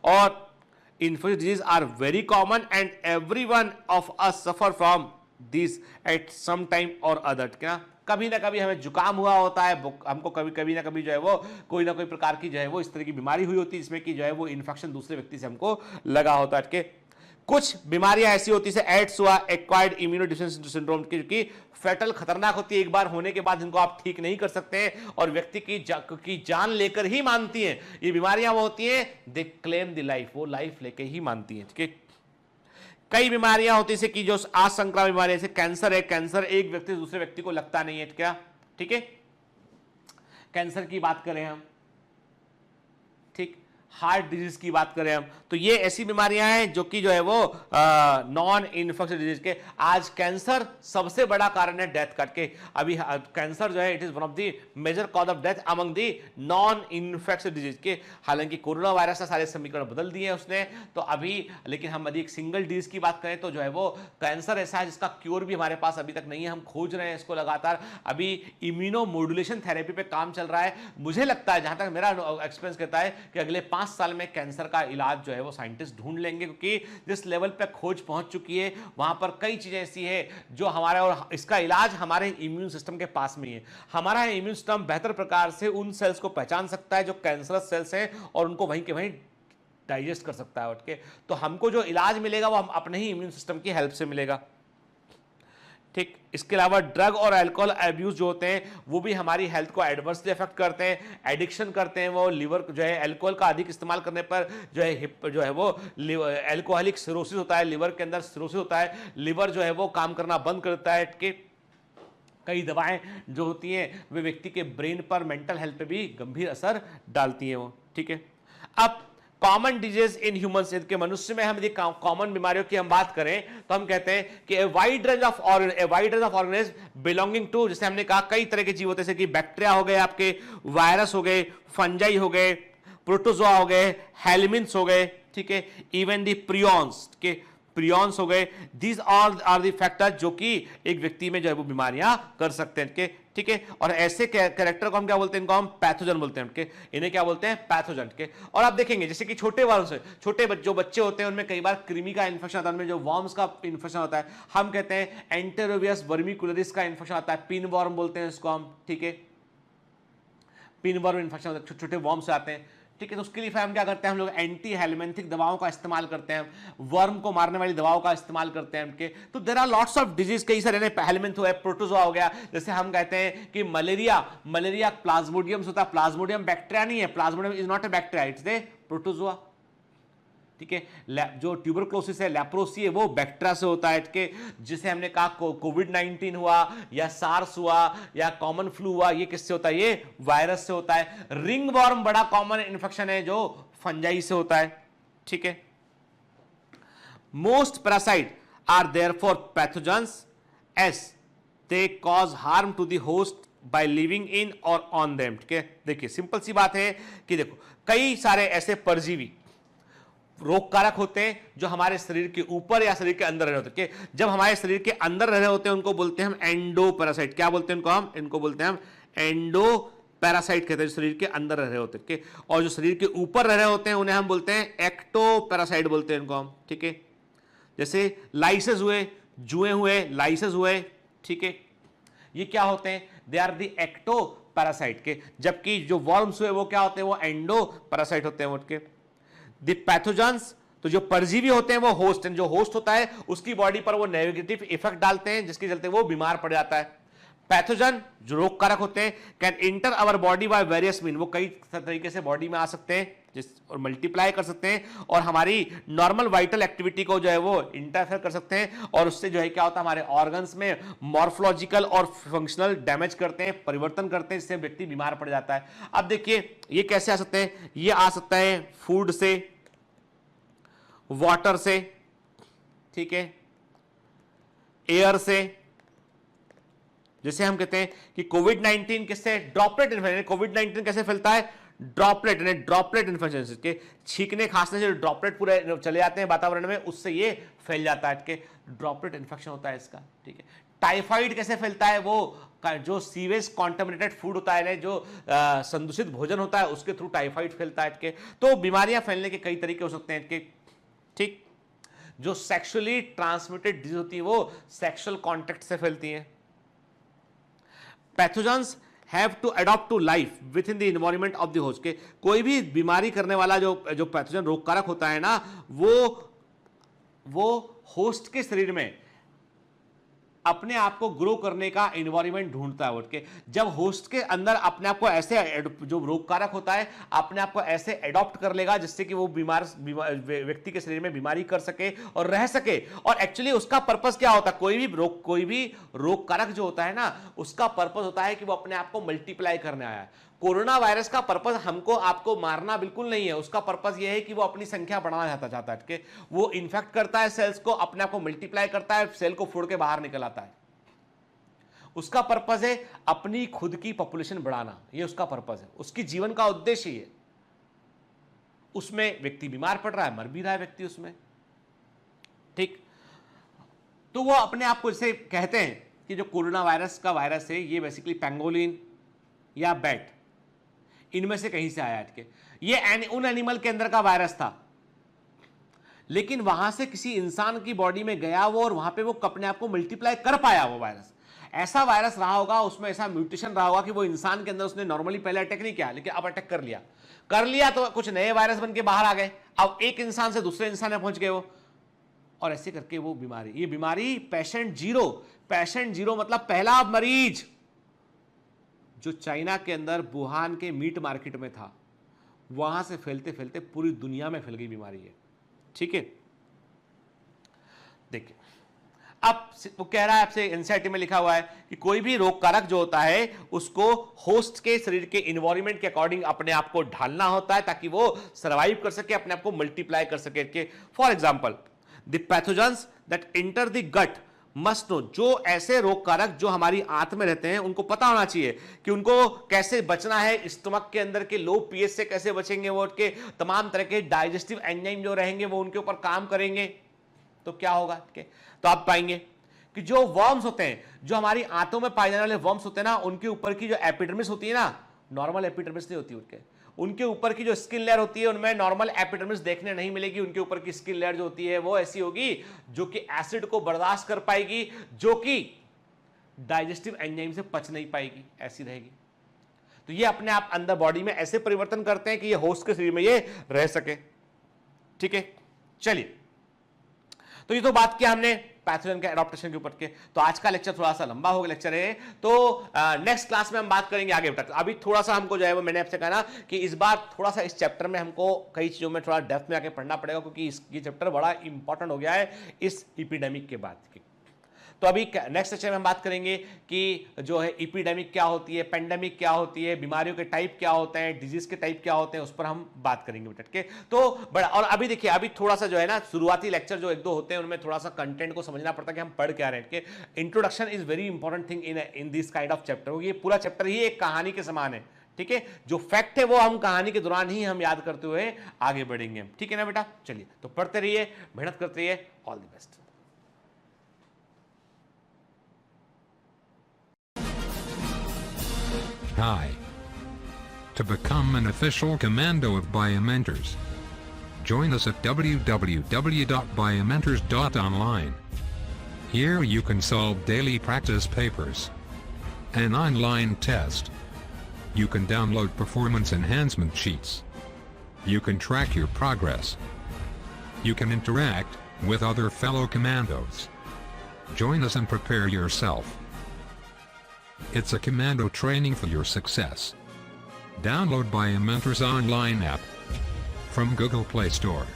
S2: और infectious disease are very common and everyone of us suffer from these at some time or other. क्या कभी ना कभी हमें जुकाम हुआ होता है, हमको कभी ना कभी जो है वो कोई ना कोई प्रकार की जो है वो इस तरह की बीमारी हुई होती है जिसमें कि जो है वो इन्फेक्शन दूसरे व्यक्ति से हमको लगा होता है। कुछ बीमारियां ऐसी होती है एड्स हुआ एक्वायर्ड इम्यूनोडेफिशिएंसी सिंड्रोम की फैटल खतरनाक होती है, एक बार होने के बाद इनको आप ठीक नहीं कर सकते हैं और व्यक्ति की जान लेकर ही मानती हैं। ये बीमारियां वो होती हैं दे क्लेम द लाइफ, वो लाइफ लेके ही मानती हैं। ठीक है, कई बीमारियां होती है कि जो असंक्रामक बीमारी जैसे कैंसर है, कैंसर एक व्यक्ति से दूसरे व्यक्ति को लगता नहीं है। क्या ठीक है, कैंसर की बात करें हम, ठीक, हार्ट डिजीज की बात करें हम, तो ये ऐसी बीमारियां हैं जो कि जो है वो नॉन इन्फेक्शियस डिजीज के। आज कैंसर सबसे बड़ा कारण है डेथ करके, अभी कैंसर जो है it is one of the major cause of death among the non infectious disease के। हालांकि कोरोना वायरस ने सारे समीकरण बदल दिए उसने, तो अभी लेकिन हम यदि एक सिंगल डिजीज की बात करें तो जो है वो कैंसर ऐसा है जिसका क्योर भी हमारे पास अभी तक नहीं है, हम खोज रहे हैं इसको लगातार। अभी इम्यूनोमोड्यूलेशन थेरेपी पे काम चल रहा है। मुझे लगता है, जहां तक मेरा एक्सपीरियंस कहता है, कि अगले 5 साल में कैंसर का इलाज जो है वो साइंटिस्ट ढूंढ लेंगे, क्योंकि जिस लेवल पे खोज पहुंच चुकी है वहां पर कई चीजें ऐसी है जो हमारे, और इसका इलाज हमारे इम्यून सिस्टम के पास में ही है। हमारा इम्यून सिस्टम बेहतर प्रकार से उन सेल्स को पहचान सकता है जो कैंसरस सेल्स हैं और उनको वहीं के वहीं डाइजेस्ट कर सकता है उठ के। तो हमको जो इलाज मिलेगा वो हम अपने ही इम्यून सिस्टम की हेल्प से मिलेगा। ठीक, इसके अलावा ड्रग और अल्कोहल अब्यूज जो होते हैं वो भी हमारी हेल्थ को एडवर्सली अफेक्ट करते हैं। एडिक्शन करते हैं वो, लिवर जो है अल्कोहल का अधिक इस्तेमाल करने पर जो है वो अल्कोहलिक सिरोसिस होता है, लिवर के अंदर सिरोसिस होता है, लिवर जो है वो काम करना बंद करता है। कि कई दवाएं जो होती हैं वे व्यक्ति के ब्रेन पर, मेंटल हेल्थ पे भी गंभीर असर डालती हैं वो। ठीक है, अब कॉमन डिजीज इन ह्यूमंस, के मनुष्य में हम यदि कॉमन बीमारियों की हम बात करें तो हम कहते हैं कि wide range of organism belonging to, जैसे हमने कहा कई तरह के जीव होते हैं, जैसे कि बैक्टीरिया हो गए, आपके वायरस हो गए, फंजाई हो गए, प्रोटोजोआ हो गए, हेलमिन्स हो गए, ठीक है, इवन दी प्रियॉन्स के प्रियॉन्स हो गए। These all are the factors जो कि एक व्यक्ति में जो है वो बीमारियां कर सकते हैं। ठीक है, और ऐसे कैरेक्टर को हम क्या बोलते हैं, इनको हम पैथोजन बोलते हैं। इन्हें क्या बोलते हैं, पैथोजन के। और आप देखेंगे जैसे कि छोटे वर्म्स है, छोटे जो बच्चे होते हैं उनमें कई बार कृमि का इन्फेक्शन होता है, उनमें जो वर्म्स का इन्फेक्शन होता है, हम कहते हैं एंटेरोवियस वर्मिकुलरिस का इन्फेक्शन होता है, पिन वर्म बोलते हैं इसको हम। ठीक है, पिन वर्म इन्फेक्शन होता है, छोटे छोटे वर्म्स आते हैं। ठीक है, तो उसके लिए हम क्या करते हैं, हम लोग एंटी हेलमिंथिक दवाओं का इस्तेमाल करते हैं, वर्म को मारने वाली दवाओं का इस्तेमाल करते हैं उनके। तो there are lots of disease, कई सारे, हेलमिंथ हुआ है, प्रोटोजोआ हो गया। जैसे हम कहते हैं कि मलेरिया प्लाज्मोडियम होता है, प्लाज्मोडियम बैक्टीरिया नहीं है, Plasmodium is not a bacteria, it's a protozoa. ठीक है, जो ट्यूबरक्लोसिस है, लेप्रोसी है, वो बैक्टीरिया से होता है। के जिसे हमने कहा कोविड-19 हुआ या सार्स हुआ या कॉमन फ्लू हुआ, ये किससे होता है, ये वायरस से होता है। रिंग वॉर्म बड़ा कॉमन इन्फेक्शन है जो फंजाई से होता है। ठीक है, most parasite are therefore pathogens as they cause harm to the host by living in or on them. ठीक है, देखिए सिंपल सी बात है कि देखो कई सारे ऐसे परजीवी रोग कारक होते हैं जो हमारे शरीर के ऊपर या शरीर के अंदर रहे होते हैं। जब हमारे शरीर के अंदर रहे होते हैं उनको बोलते हैं हम एंडो पैरासाइट। क्या बोलते हैं इनको बोलते हैं हम एंडो पैरासाइट कहते हैं, जो शरीर के अंदर रह रहे होते हैं। और जो शरीर के ऊपर रह रहे होते हैं उन्हें हम बोलते हैं एक्टो पैरासाइट बोलते हैं इनको हम। ठीक है, जैसे लाइसेस हुए, जुए हुए, लाइसेस हुए। ठीक है, ये क्या होते हैं, they are the ectoparasite के। जबकि जो वर्म्स हुए वो क्या होते हैं, वो एंडो पैरासाइट होते हैं उनके। द पैथोजेंस, तो जो परजीवी होते हैं वो होस्ट, जो होस्ट होता है उसकी बॉडी पर वो नेगेटिव इफेक्ट डालते हैं जिसके चलते वो बीमार पड़ जाता है। पैथोजन जो रोग कारक होते हैं can enter our body by various mean, वो कई तरीके से बॉडी में आ सकते हैं और मल्टीप्लाई कर सकते हैं और हमारी नॉर्मल वाइटल एक्टिविटी को जो है वो इंटरफेयर कर सकते हैं और उससे जो है क्या होता है, हमारे ऑर्गन्स में मॉर्फोलॉजिकल और फंक्शनल डैमेज करते हैं, परिवर्तन करते हैं, जिससे व्यक्ति बीमार पड़ जाता है। अब देखिए ये कैसे आ सकते हैं, ये आ सकता है फूड से, वाटर से, ठीक है, एयर से। जैसे हम कहते हैं कि कोविड-19 किससे, ड्रॉपलेट इन्फेक्शन। कोविड-19 कैसे फैलता है, ड्रॉपलेट इन्फेक्शन के छींकने खांसने से ड्रॉपलेट पूरे चले जाते हैं वातावरण में, उससे ये फैल जाता है। कि ड्रॉपलेट इन्फेक्शन होता है इसका। ठीक है, टाइफाइड कैसे फैलता है, वो जो सीवेज कॉन्टामिनेटेड फूड होता है, जो संदूषित भोजन होता है, उसके थ्रू टाइफाइड फैलता है। के तो बीमारियां फैलने के कई तरीके हो सकते हैं। ठीक, जो सेक्सुअली ट्रांसमिटेड डिजीज होती है वो सेक्सुअल कॉन्टैक्ट से फैलती हैं। Pathogens have to adopt to life within the environment of the host के कोई भी बीमारी करने वाला जो पैथोजन रोगकारक होता है ना वो होस्ट के शरीर में अपने आप को ग्रो करने का इन्वायरमेंट ढूंढता है उठ के। जब होस्ट के अंदर अपने आप को ऐसे जो रोगकारक होता है अपने आप को ऐसे एडॉप्ट कर लेगा जिससे कि वो बीमार व्यक्ति के शरीर में बीमारी कर सके और रह सके। और एक्चुअली उसका पर्पस क्या होता है, कोई भी रोगकारक जो होता है ना उसका पर्पस होता है कि वो अपने आप को मल्टीप्लाई करने आया है। कोरोना वायरस का पर्पस हमको आपको मारना बिल्कुल नहीं है, उसका पर्पस यह है कि वो अपनी संख्या बढ़ाना चाहता है कि वो इन्फेक्ट करता है सेल्स को, अपने आप को मल्टीप्लाई करता है, सेल को फोड़ के बाहर निकल आता है। उसका पर्पस है अपनी खुद की पॉपुलेशन बढ़ाना, ये उसका पर्पस है, उसकी जीवन का उद्देश्य ही है। उसमें व्यक्ति बीमार पड़ रहा है, मर भी रहा है व्यक्ति उसमें, ठीक। तो वो अपने आप को जैसे कहते हैं कि जो कोरोना वायरस का वायरस है ये बेसिकली पेंगोलिन या बैट इनमें से कहीं से आया है। ये उन एनिमल के अंदर का वायरस था, लेकिन वहां से किसी इंसान की बॉडी में गया वो और वहां पे वो अपने आप को मल्टीप्लाई कर पाया। वो वायरस ऐसा वायरस रहा होगा, उसमें ऐसा म्यूटेशन रहा होगा कि वो इंसान के अंदर उसने नॉर्मली पहले अटैक नहीं किया, लेकिन अब अटैक कर लिया तो कुछ नए वायरस बन के बाहर आ गए। अब एक इंसान से दूसरे इंसान में पहुंच गए वो, और ऐसे करके वो ये बीमारी पेशेंट जीरो मतलब पहला मरीज जो चाइना के अंदर वुहान के मीट मार्केट में था, वहां से फैलते फैलते पूरी दुनिया में फैल गई बीमारी है, ठीक है। देखिए अब वो कह रहा है आपसे एनसीईआरटी में लिखा हुआ है कि कोई भी रोगकारक जो होता है उसको होस्ट के शरीर के एनवायरनमेंट के अकॉर्डिंग अपने आप को ढालना होता है ताकि वो सर्वाइव कर सके, अपने आप को मल्टीप्लाई कर सके। For example the pathogens that enter the gut must know, जो ऐसे रोगकारक जो हमारी आंत में रहते हैं उनको पता होना चाहिए कि उनको कैसे बचना है, स्टमक के अंदर के लो पीएच से कैसे बचेंगे, वो उनके तमाम तरह के डाइजेस्टिव एंजाइम जो रहेंगे वो उनके ऊपर काम करेंगे। तो क्या होगा, तो आप पाएंगे कि जो वर्म्स होते हैं, जो हमारी आंतों में पाए जाने वाले वर्म्स होते हैं ना, उनके ऊपर की जो एपिडर्मिस होती है ना, नॉर्मल एपिडर्मिस नहीं होती उनके ऊपर की जो स्किन लेयर होती है उनमें नॉर्मल एपिडर्मिस देखने नहीं मिलेगी। उनके ऊपर की स्किन लेयर जो होती है वो ऐसी होगी जो कि एसिड को बर्दाश्त कर पाएगी, जो कि डाइजेस्टिव एंजाइम से पच नहीं पाएगी, ऐसी रहेगी। तो ये अपने आप अंदर बॉडी में ऐसे परिवर्तन करते हैं कि ये होस्ट के शरीर में ये रह सके, ठीक है। चलिए, तो ये तो बात किया हमने पैथोजन के एडॉप्टेशन के ऊपर के। तो आज का लेक्चर थोड़ा सा लंबा हो गया लेक्चर है, तो नेक्स्ट क्लास में हम बात करेंगे आगे बेटा। अभी थोड़ा सा हमको जो है वो मैंने आपसे कहा ना कि इस बार थोड़ा सा इस चैप्टर में हमको कई चीजों में थोड़ा डेप्थ में आके पढ़ना पड़ेगा, क्योंकि ये चैप्टर बड़ा इंपॉर्टेंट हो गया है इस एपिडेमिक के बाद की। तो अभी नेक्स्ट सेक्शन में हम बात करेंगे कि जो है एपिडेमिक क्या होती है, पेंडेमिक क्या होती है, बीमारियों के टाइप क्या होते हैं, डिजीज के टाइप क्या होते हैं, उस पर हम बात करेंगे बेटा के। तो बड़ा, और अभी देखिए अभी थोड़ा सा जो है ना शुरुआती लेक्चर जो एक दो होते हैं उनमें थोड़ा सा कंटेंट को समझना पड़ता है कि हम पढ़ क्या रहे हैं। Introduction is very important thing in this kind of chapter. ये पूरा चैप्टर ही एक कहानी के समान है, ठीक है। जो फैक्ट है वो हम कहानी के दौरान ही हम याद करते हुए आगे बढ़ेंगे, ठीक है ना बेटा। चलिए, तो पढ़ते रहिए, मेहनत करते रहिए, all the best.
S4: Hi. To become an official commando of Biomentors, join us at www.biomentors.online. Here you can solve daily practice papers, an online test. You can download performance enhancement sheets. You can track your progress. You can interact with other fellow commandos. Join us and prepare yourself. It's a commando training for your success. Download Biomentors online app from Google Play Store.